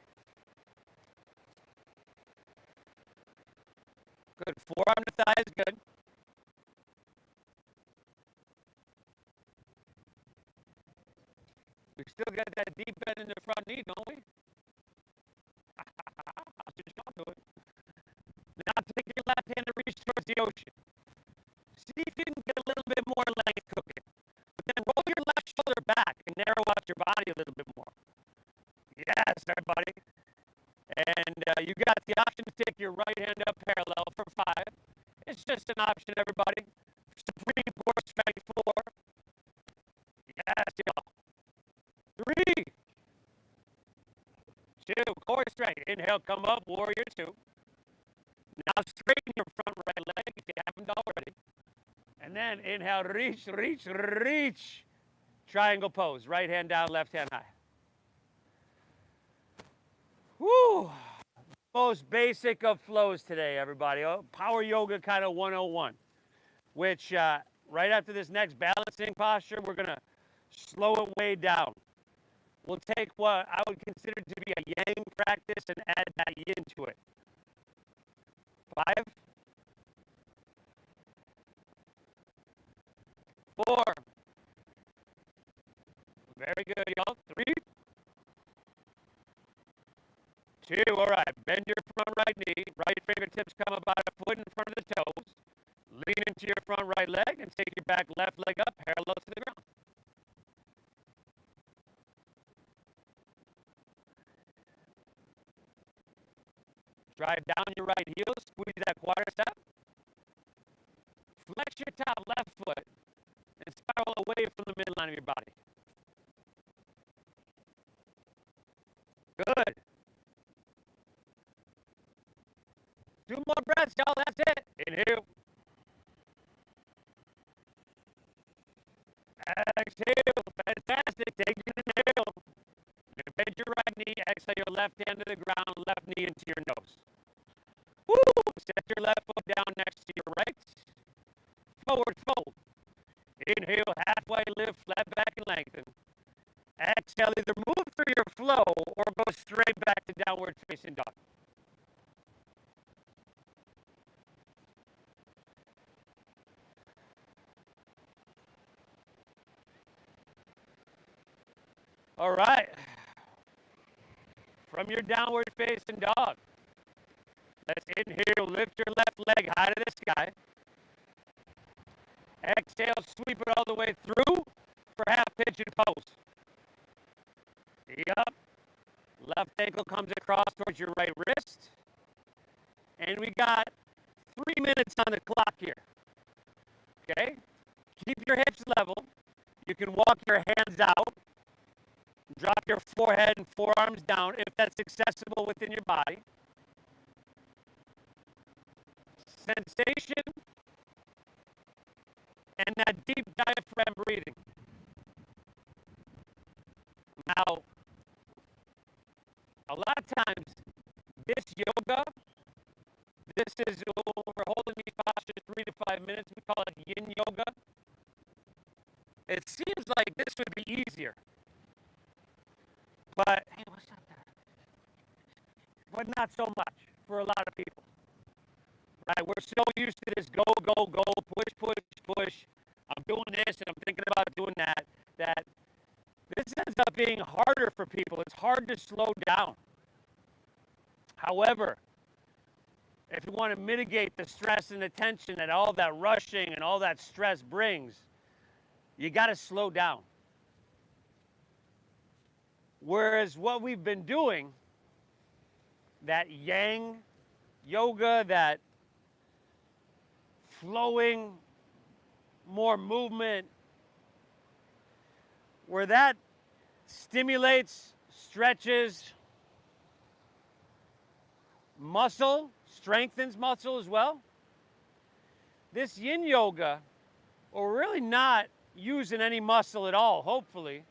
Good. Forearm to thigh is good. We still got that deep bend in the front knee, don't we? How's your jaw doing? Now take your left hand and reach towards the ocean. See if you can get a little bit more length cooking. But then roll your left shoulder back and narrow out your body a little bit more. just an option, everybody. Supreme core strength 4. Yes, y'all. 3, 2, core strength. Inhale, come up, warrior 2. Now straighten your front right leg if you haven't already. And then inhale, reach, reach, reach. Triangle pose. Right hand down, left hand high. Woo! Most basic of flows today, everybody. Power yoga kind of 101. Which right after this next balancing posture, we're going to slow it way down. We'll take what I would consider to be a yang practice and add that yin to it. 5, 4. Very good, y'all. 3, 2. All right. Bend your front right knee. Right fingertips come about a foot in front of the toes. Lean into your front right leg and take your back left leg up parallel to the ground. Drive down your right heel, squeeze that quadricep. Flex your top left foot and spiral away from the midline of your body. Good. 2 more breaths, y'all. That's it. Inhale. Exhale. Fantastic. Take an inhale. Bend your right knee. Exhale your left hand to the ground. Left knee into your nose. Woo! Set your left foot down next to your right. Forward fold. Inhale. Halfway lift. Flat back and lengthen. Exhale. Either move through your flow or go straight back to downward facing dog. All right. From your downward facing dog, let's inhale, lift your left leg high to the sky. Exhale, sweep it all the way through for half pigeon pose. Yup. Left ankle comes across towards your right wrist. And we got 3 minutes on the clock here. Okay? Keep your hips level. You can walk your hands out. Drop your forehead and forearms down if that's accessible within your body. Sensation and that deep diaphragm breathing. Now, a lot of times, this yoga, this is, we're holding these postures 3 to 5 minutes. We call it yin yoga. It seems like this would be easier. But, hey, what's up there? But not so much for a lot of people. Right? We're so used to this go, go, go, push, push, push. I'm doing this and I'm thinking about doing that, that this ends up being harder for people. It's hard to slow down. However, if you want to mitigate the stress and the tension that all that rushing and all that stress brings, you got to slow down. Whereas what we've been doing, that yang yoga, that flowing, more movement, where that stimulates, stretches muscle, strengthens muscle as well. This yin yoga, we're really not using any muscle at all, hopefully.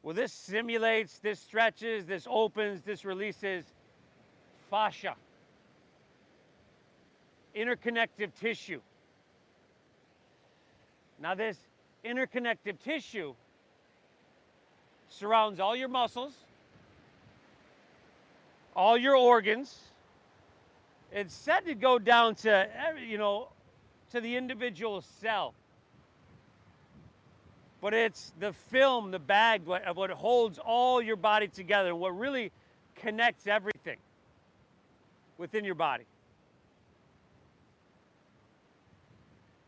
Well, this simulates, this stretches, this opens, this releases fascia, interconnective tissue. Now, this interconnective tissue surrounds all your muscles, all your organs. It's said to go down to, to the individual cell. But it's the film, the bag, what holds all your body together, what really connects everything within your body.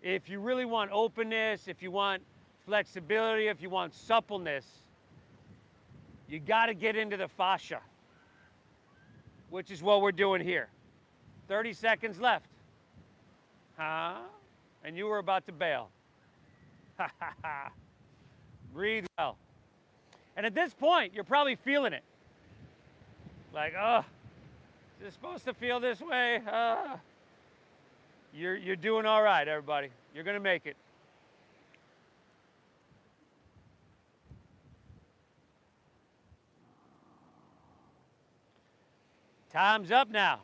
If you really want openness, if you want flexibility, if you want suppleness, you got to get into the fascia, which is what we're doing here. 30 seconds left. Huh? And you were about to bail. Ha ha ha. Breathe well. And at this point, you're probably feeling it. Like, oh, is it supposed to feel this way? You're doing all right, everybody. You're going to make it. Time's up now.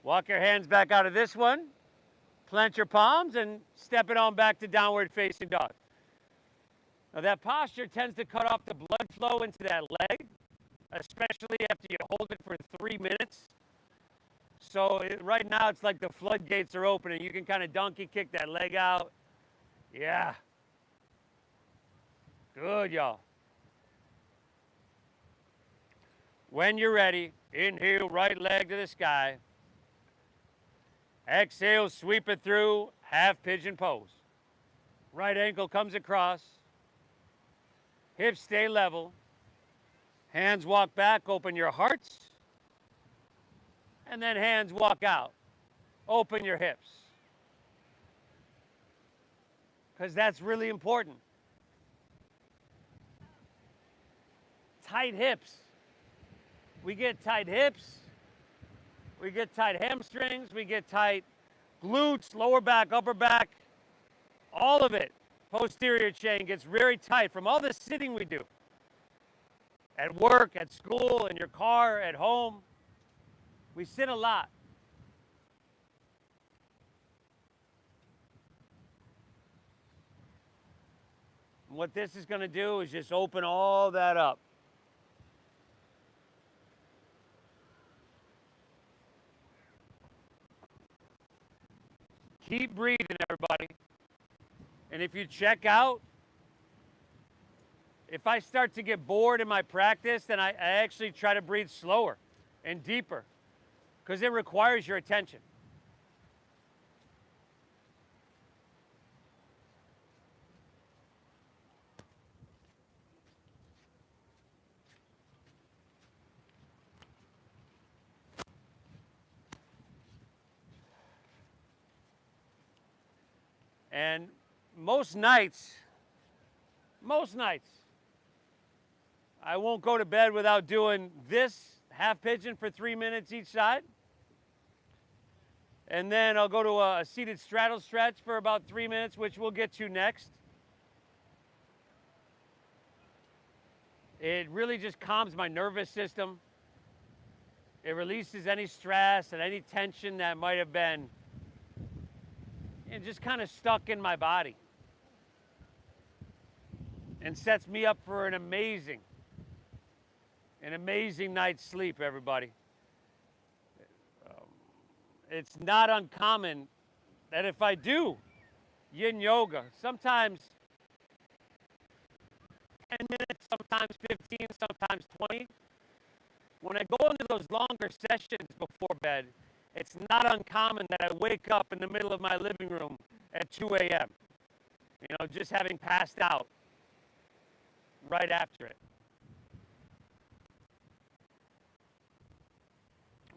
Walk your hands back out of this one. Clench your palms and step it on back to downward facing dog. Now that posture tends to cut off the blood flow into that leg, especially after you hold it for 3 minutes. So right now it's like the floodgates are opening. You can kind of donkey kick that leg out. Yeah. Good, y'all. When you're ready, inhale, right leg to the sky. Exhale, sweep it through, half pigeon pose. Right ankle comes across. Hips stay level. Hands walk back, open your hearts. And then hands walk out. Open your hips. Because that's really important. Tight hips. We get tight hips. We get tight hamstrings. We get tight glutes, lower back, upper back. All of it. Posterior chain gets very tight from all the sitting we do. At work, at school, in your car, at home. We sit a lot. And what this is going to do is just open all that up. Keep breathing, everybody. And if you check out, if I start to get bored in my practice, then I actually try to breathe slower and deeper because it requires your attention. And most nights, I won't go to bed without doing this half pigeon for 3 minutes each side. And then I'll go to a seated straddle stretch for about 3 minutes, which we'll get to next. It really just calms my nervous system. It releases any stress and any tension that might have been just kind of stuck in my body. And sets me up for an amazing night's sleep, everybody. It's not uncommon that if I do yin yoga, sometimes 10 minutes, sometimes 15, sometimes 20, when I go into those longer sessions before bed, it's not uncommon that I wake up in the middle of my living room at 2 a.m., just having passed out right after it.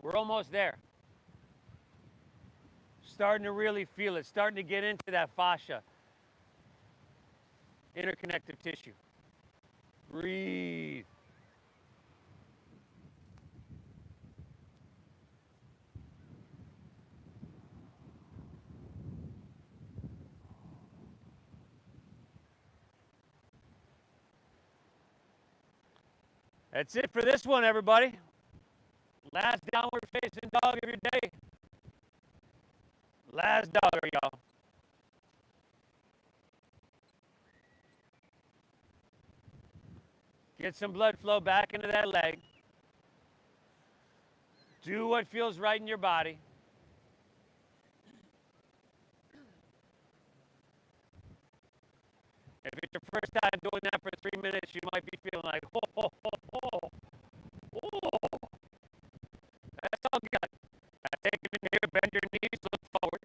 We're almost there. Starting to really feel it, starting to get into that fascia, interconnective tissue. Breathe. That's it for this one, everybody. Last downward facing dog of your day. Last dollar, y'all. Get some blood flow back into that leg. Do what feels right in your body. If it's your first time doing that for 3 minutes, you might be feeling like, oh, that's all good. Take it in here, bend your knees, look forward.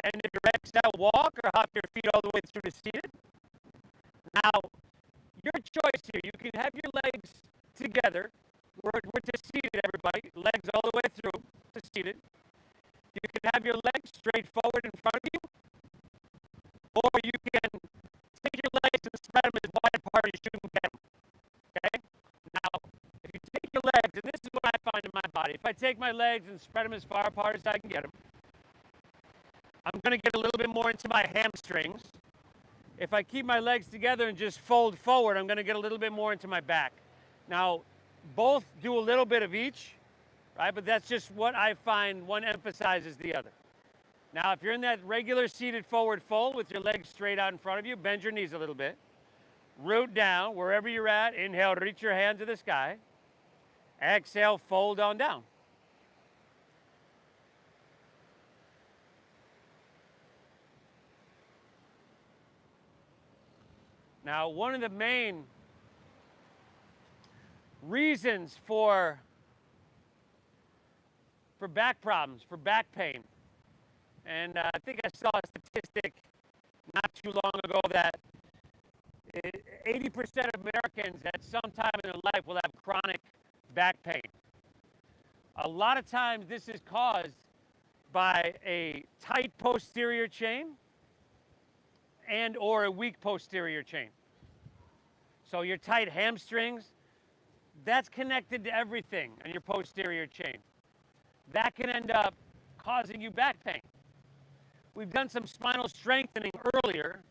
And if you're exhale, walk or hop your feet all the way through to seated. Now, your choice here. You can have your legs together. We're to seated, everybody. Legs all the way through to seated. legs, and this is what I find in my body. If I take my legs and spread them as far apart as I can get them, I'm going to get a little bit more into my hamstrings. If I keep my legs together and just fold forward, I'm going to get a little bit more into my back. Now, both do a little bit of each, right? But that's just what I find one emphasizes the other. Now, if you're in that regular seated forward fold with your legs straight out in front of you, bend your knees a little bit. Root down, wherever you're at. Inhale, reach your hand to the sky. Exhale, fold on down. Now, one of the main reasons for back problems, for back pain, and I think I saw a statistic not too long ago that 80% of Americans at some time in their life will have chronic back pain. A lot of times this is caused by a tight posterior chain and or a weak posterior chain. So your tight hamstrings, that's connected to everything on your posterior chain. That can end up causing you back pain. We've done some spinal strengthening earlier,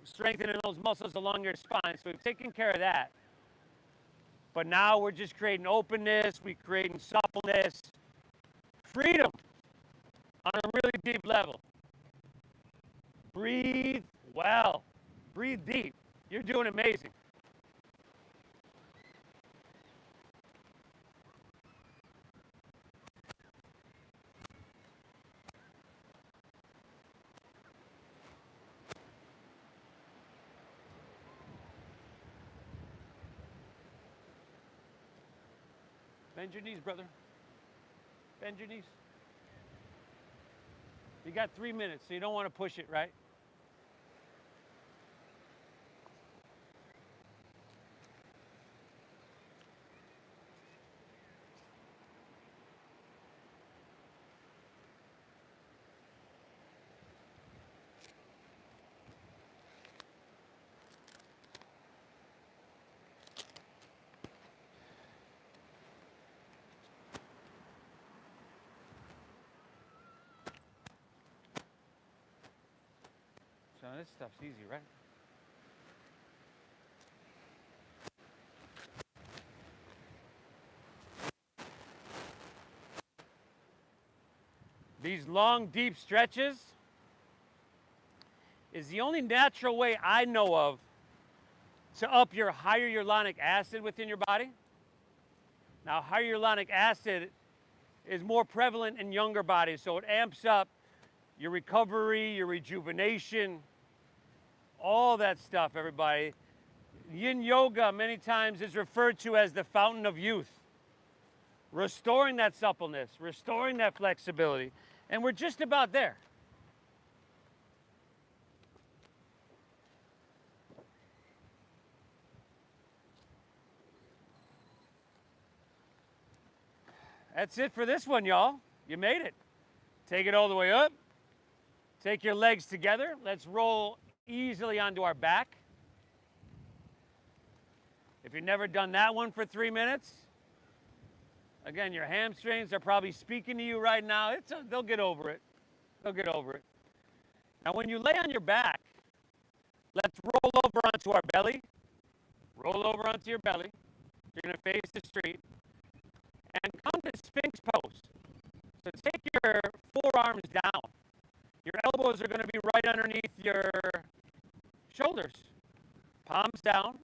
strengthening those muscles along your spine, so we've taken care of that. But now we're just creating openness, we're creating suppleness, freedom on a really deep level. Breathe well, breathe deep. You're doing amazing. Bend your knees, brother. Bend your knees. You got 3 minutes, so you don't want to push it, right? So this stuff's easy, right? These long, deep stretches is the only natural way I know of to up your hyaluronic acid within your body. Now, hyaluronic acid is more prevalent in younger bodies, so it amps up your recovery, your rejuvenation, all that stuff, everybody. Yin yoga many times is referred to as the fountain of youth. Restoring that suppleness, restoring that flexibility, and we're just about there. That's it for this one, y'all. You made it. Take it all the way up. Take your legs together. Let's roll easily onto our back. If you've never done that one for 3 minutes, again, your hamstrings are probably speaking to you right now. They'll get over it. They'll get over it. Now, when you lay on your back, let's roll over onto our belly. Roll over onto your belly. You're going to face the street. And come to Sphinx pose. So take your forearms down. Your elbows are going to be right underneath your shoulders. Palms down.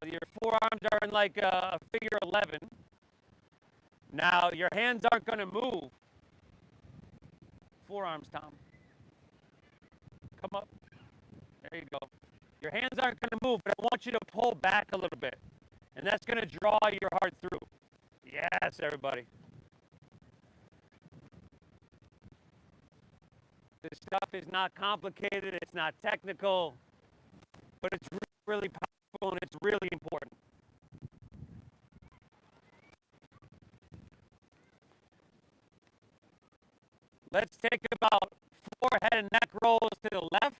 Your forearms are in like a figure 11. Now, your hands aren't going to move. Forearms, Tom. Come up. There you go. Your hands aren't going to move, but I want you to pull back a little bit. And that's going to draw your heart through. Yes, everybody. This stuff is not complicated. It's not technical. But it's really powerful and it's really important. Let's take about 4 head and neck rolls to the left.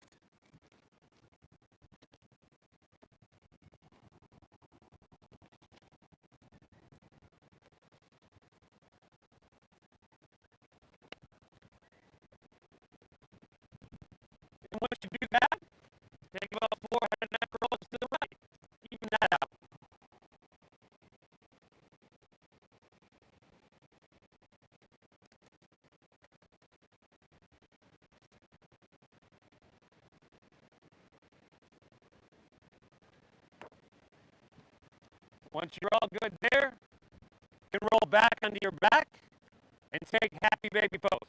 Once you're all good there, you can roll back onto your back and take happy baby pose.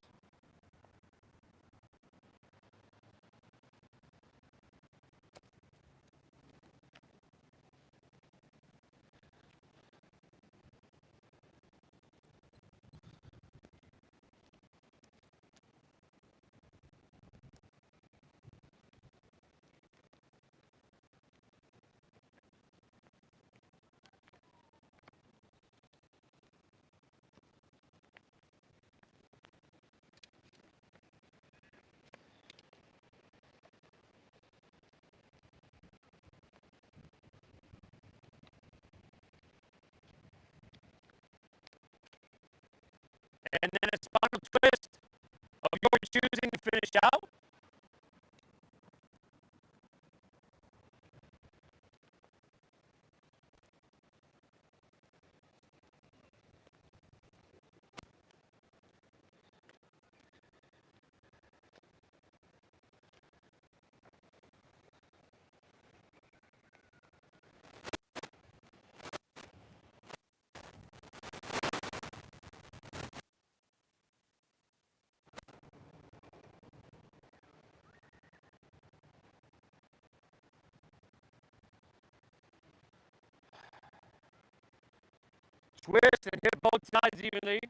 And then a spinal twist of your choosing to finish out. Twist and hit both sides evenly.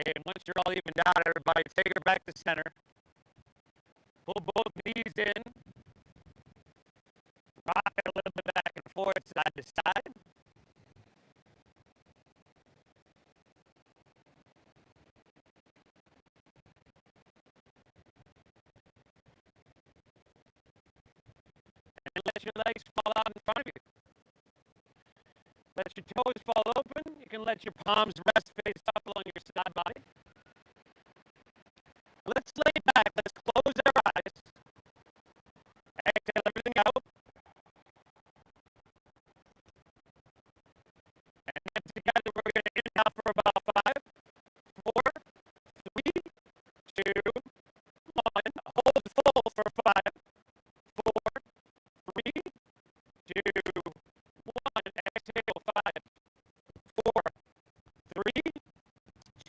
And once you're all evened out, everybody take her back to center. Pull both knees in. Rock it a little bit back and forth, side to side. And let your legs fall out in front of you. Let your toes fall open. You can let your palms rest face up along your side body. Let's lay back. Let's close our eyes. Exhale everything out. And then together we're going to inhale for about 5, 4, 3, 2, 1. Hold full for 5, 4, 3, 2, 1. Exhale 5, 4, 3,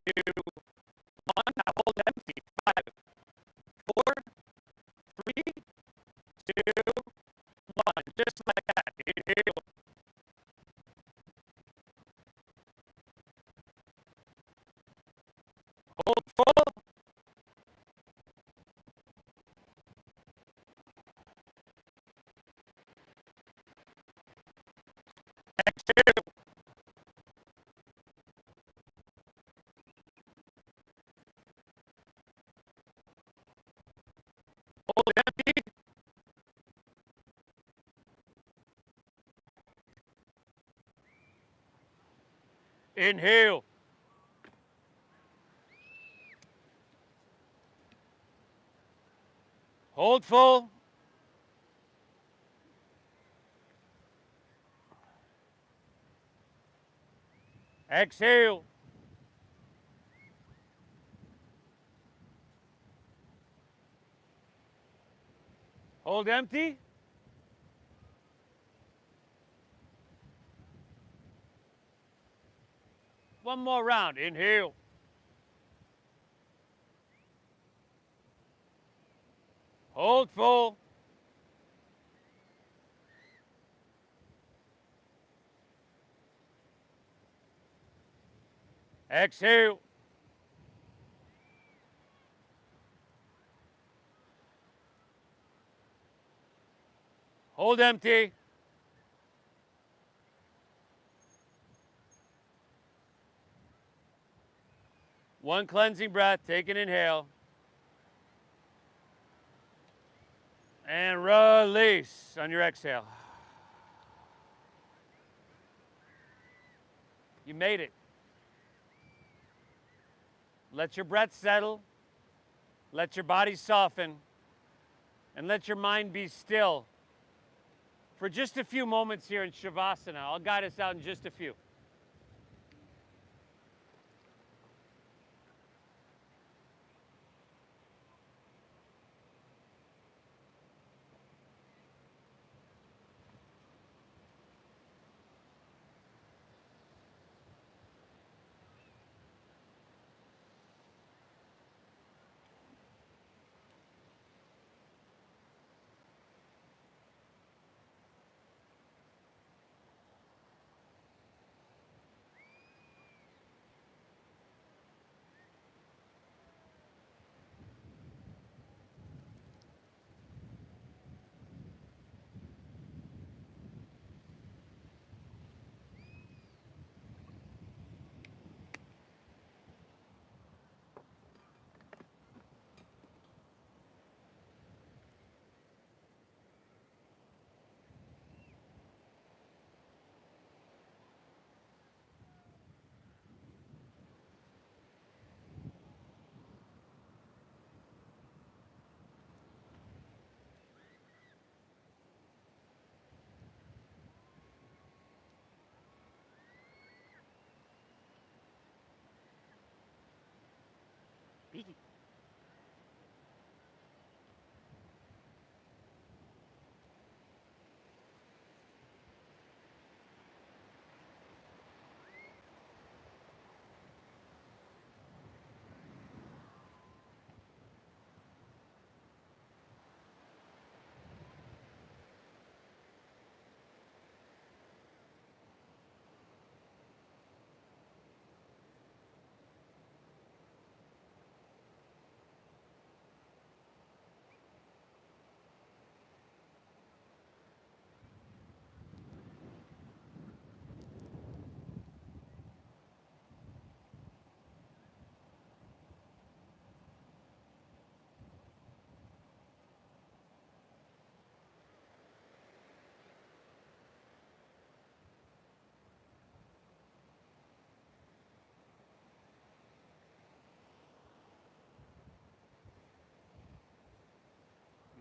2, 1. Now hold empty. 5, 4, 3, 2, 1. Just like that. Inhale. Hold full. Exhale. Hold empty. Inhale. Hold full. Exhale. Hold empty. One more round. Inhale. Hold full. Exhale. Hold empty. One cleansing breath. Take an inhale. And release on your exhale. You made it. Let your breath settle. Let your body soften. And let your mind be still for just a few moments here in Shavasana. I'll guide us out in just a few.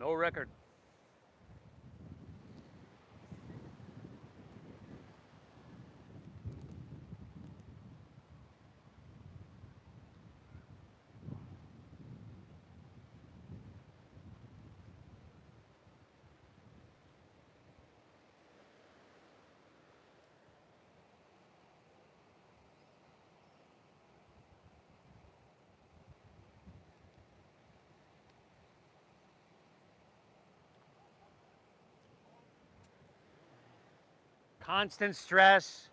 No record. Constant stress,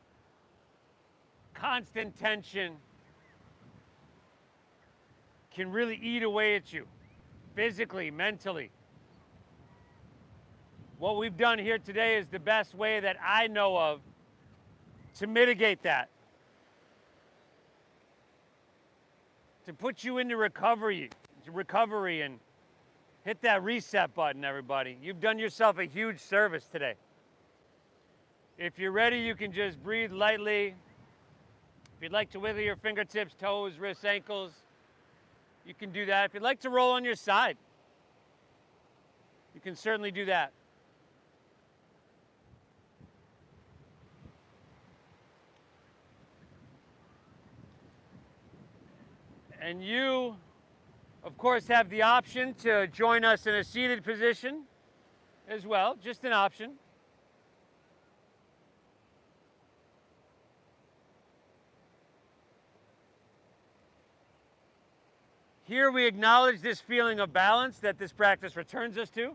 constant tension can really eat away at you, physically, mentally. What we've done here today is the best way that I know of to mitigate that, to put you into recovery and hit that reset button, everybody. You've done yourself a huge service today. If you're ready, you can just breathe lightly. If you'd like to wiggle your fingertips, toes, wrists, ankles, you can do that. If you'd like to roll on your side, you can certainly do that. And you, of course, have the option to join us in a seated position as well, just an option. Here we acknowledge this feeling of balance that this practice returns us to.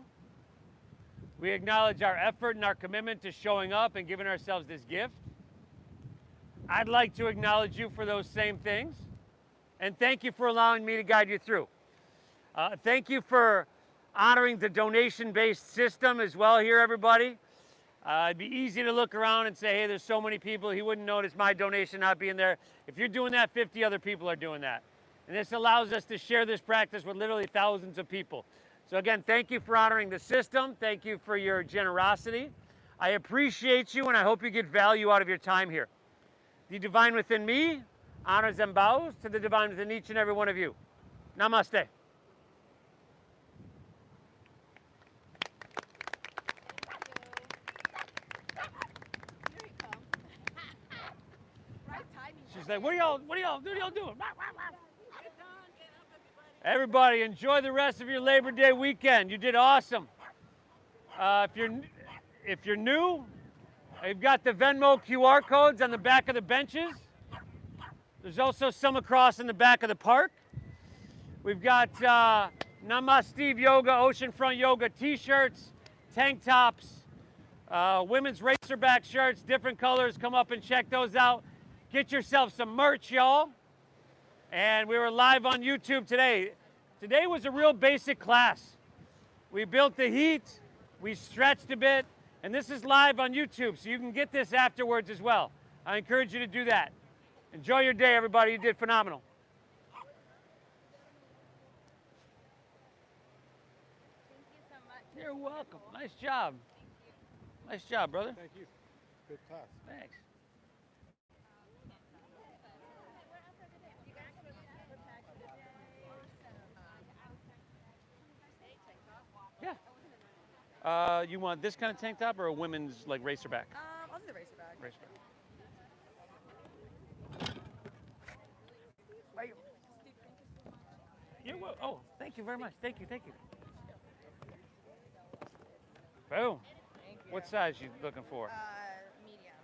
We acknowledge our effort and our commitment to showing up and giving ourselves this gift. I'd like to acknowledge you for those same things. And thank you for allowing me to guide you through. Thank you for honoring the donation-based system as well here, everybody. It'd be easy to look around and say, hey, there's so many people, he wouldn't notice my donation not being there. If you're doing that, 50 other people are doing that. And this allows us to share this practice with literally thousands of people. So again, thank you for honoring the system. Thank you for your generosity. I appreciate you, and I hope you get value out of your time here. The divine within me honors and bows to the divine within each and every one of you. Namaste. Here he comes. Right timing. She's like, what are y'all doing? Get done, get up, everybody. Everybody, enjoy the rest of your Labor Day weekend. You did awesome. If you're new, you've got the Venmo QR codes on the back of the benches. There's also some across in the back of the park. We've got Namaste Yoga, Oceanfront Yoga t-shirts, tank tops, women's racerback shirts, different colors. Come up and check those out. Get yourself some merch, y'all. And we were live on YouTube today. Today was a real basic class. We built the heat, we stretched a bit, and this is live on YouTube, so you can get this afterwards as well. I encourage you to do that. Enjoy your day, everybody. You did phenomenal. Thank you so much. You're welcome. Nice job. Nice job, brother. Thank you. Good class. Thanks. Yeah. You want this kind of tank top or a women's like racerback? I'll do the racerback. Racerback. Oh, thank you very much. Thank you. Boom. Thank you. What size you looking for? Medium.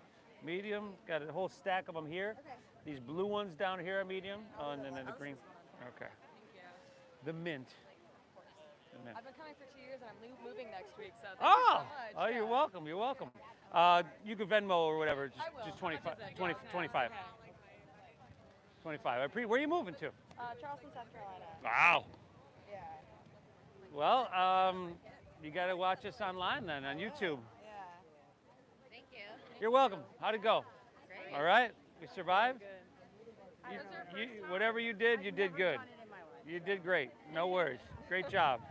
Medium. Got a whole stack of them here. Okay. These blue ones down here are medium. Oh, and then the green. Okay. Thank you. The mint. The mint. I've been coming for 2 years and I'm moving next week, so thank Oh, you so much. oh, you're Yeah. welcome. You're welcome. You can Venmo or whatever. I will. Just How much 25. is it? 20, Yeah. 25. Okay. 25. Where are you moving to? Charleston, South Carolina. Wow. Yeah. Well, you got to watch us online then on YouTube. Yeah. Thank you. You're welcome. How'd it go? Great. All right. You survived. Good. Whatever you did, you did good. You did great. No worries. Great job.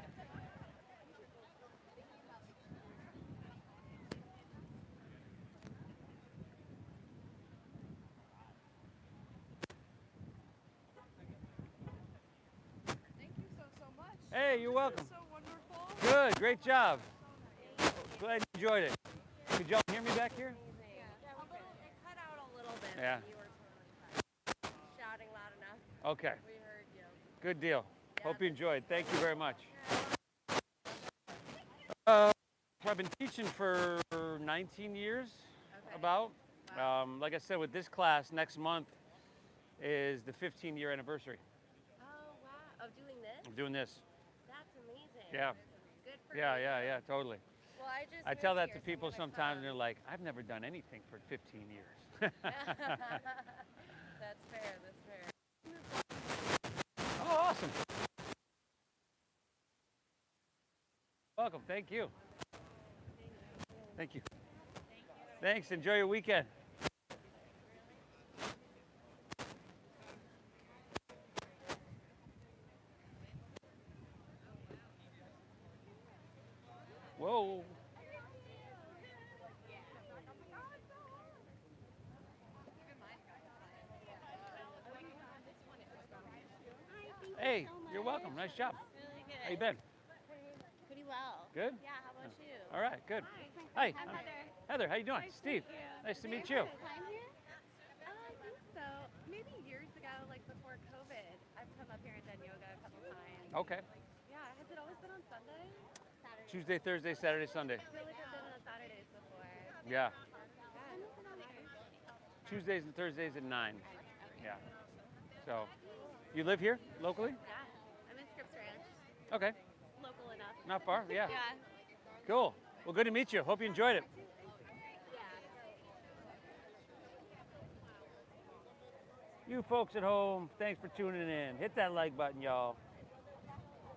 Thank you so much. Hey, you're welcome. So wonderful. Good. Great job. Glad you enjoyed it. Could y'all hear me back here? Yeah. It cut out a little bit. Yeah. You were shouting loud enough. Okay. We heard you. Good deal. Hope you enjoyed. Thank you very much. I've been teaching for 19 years, about. Like I said, with this class, next month is the 15-year anniversary Oh, wow. Of doing this? of doing this. That's amazing. Yeah. Good for Yeah, you. yeah, totally. Well, I tell that to people sometimes, and they're like, I've never done anything for 15 years. That's fair. That's fair. Oh, awesome. Welcome. Thank you. Thank you. Thanks. Enjoy your weekend. Whoa. Hey, you're welcome. Nice job. Really good. How you been? Pretty well. Good? Yeah, how about you? All right, good. Hi. I'm I'm Heather. Heather, how you doing? Steve. Nice to meet you. Time here? I think so. Maybe years ago, like before COVID, I've come up here and done yoga a couple times. Okay. Yeah, has it always been on Sunday? Saturday. Tuesday, Thursday, Saturday, Sunday. I feel like I've been on Saturdays before. Yeah. When is it on Thursday? Tuesdays and Thursdays at 9. Yeah. So, you live here locally? Yeah, I'm in Scripps Ranch. Okay. Local enough. Not far. Yeah. Yeah. Cool. Well, good to meet you. Hope you enjoyed it. You folks at home, thanks for tuning in. Hit that like button, y'all.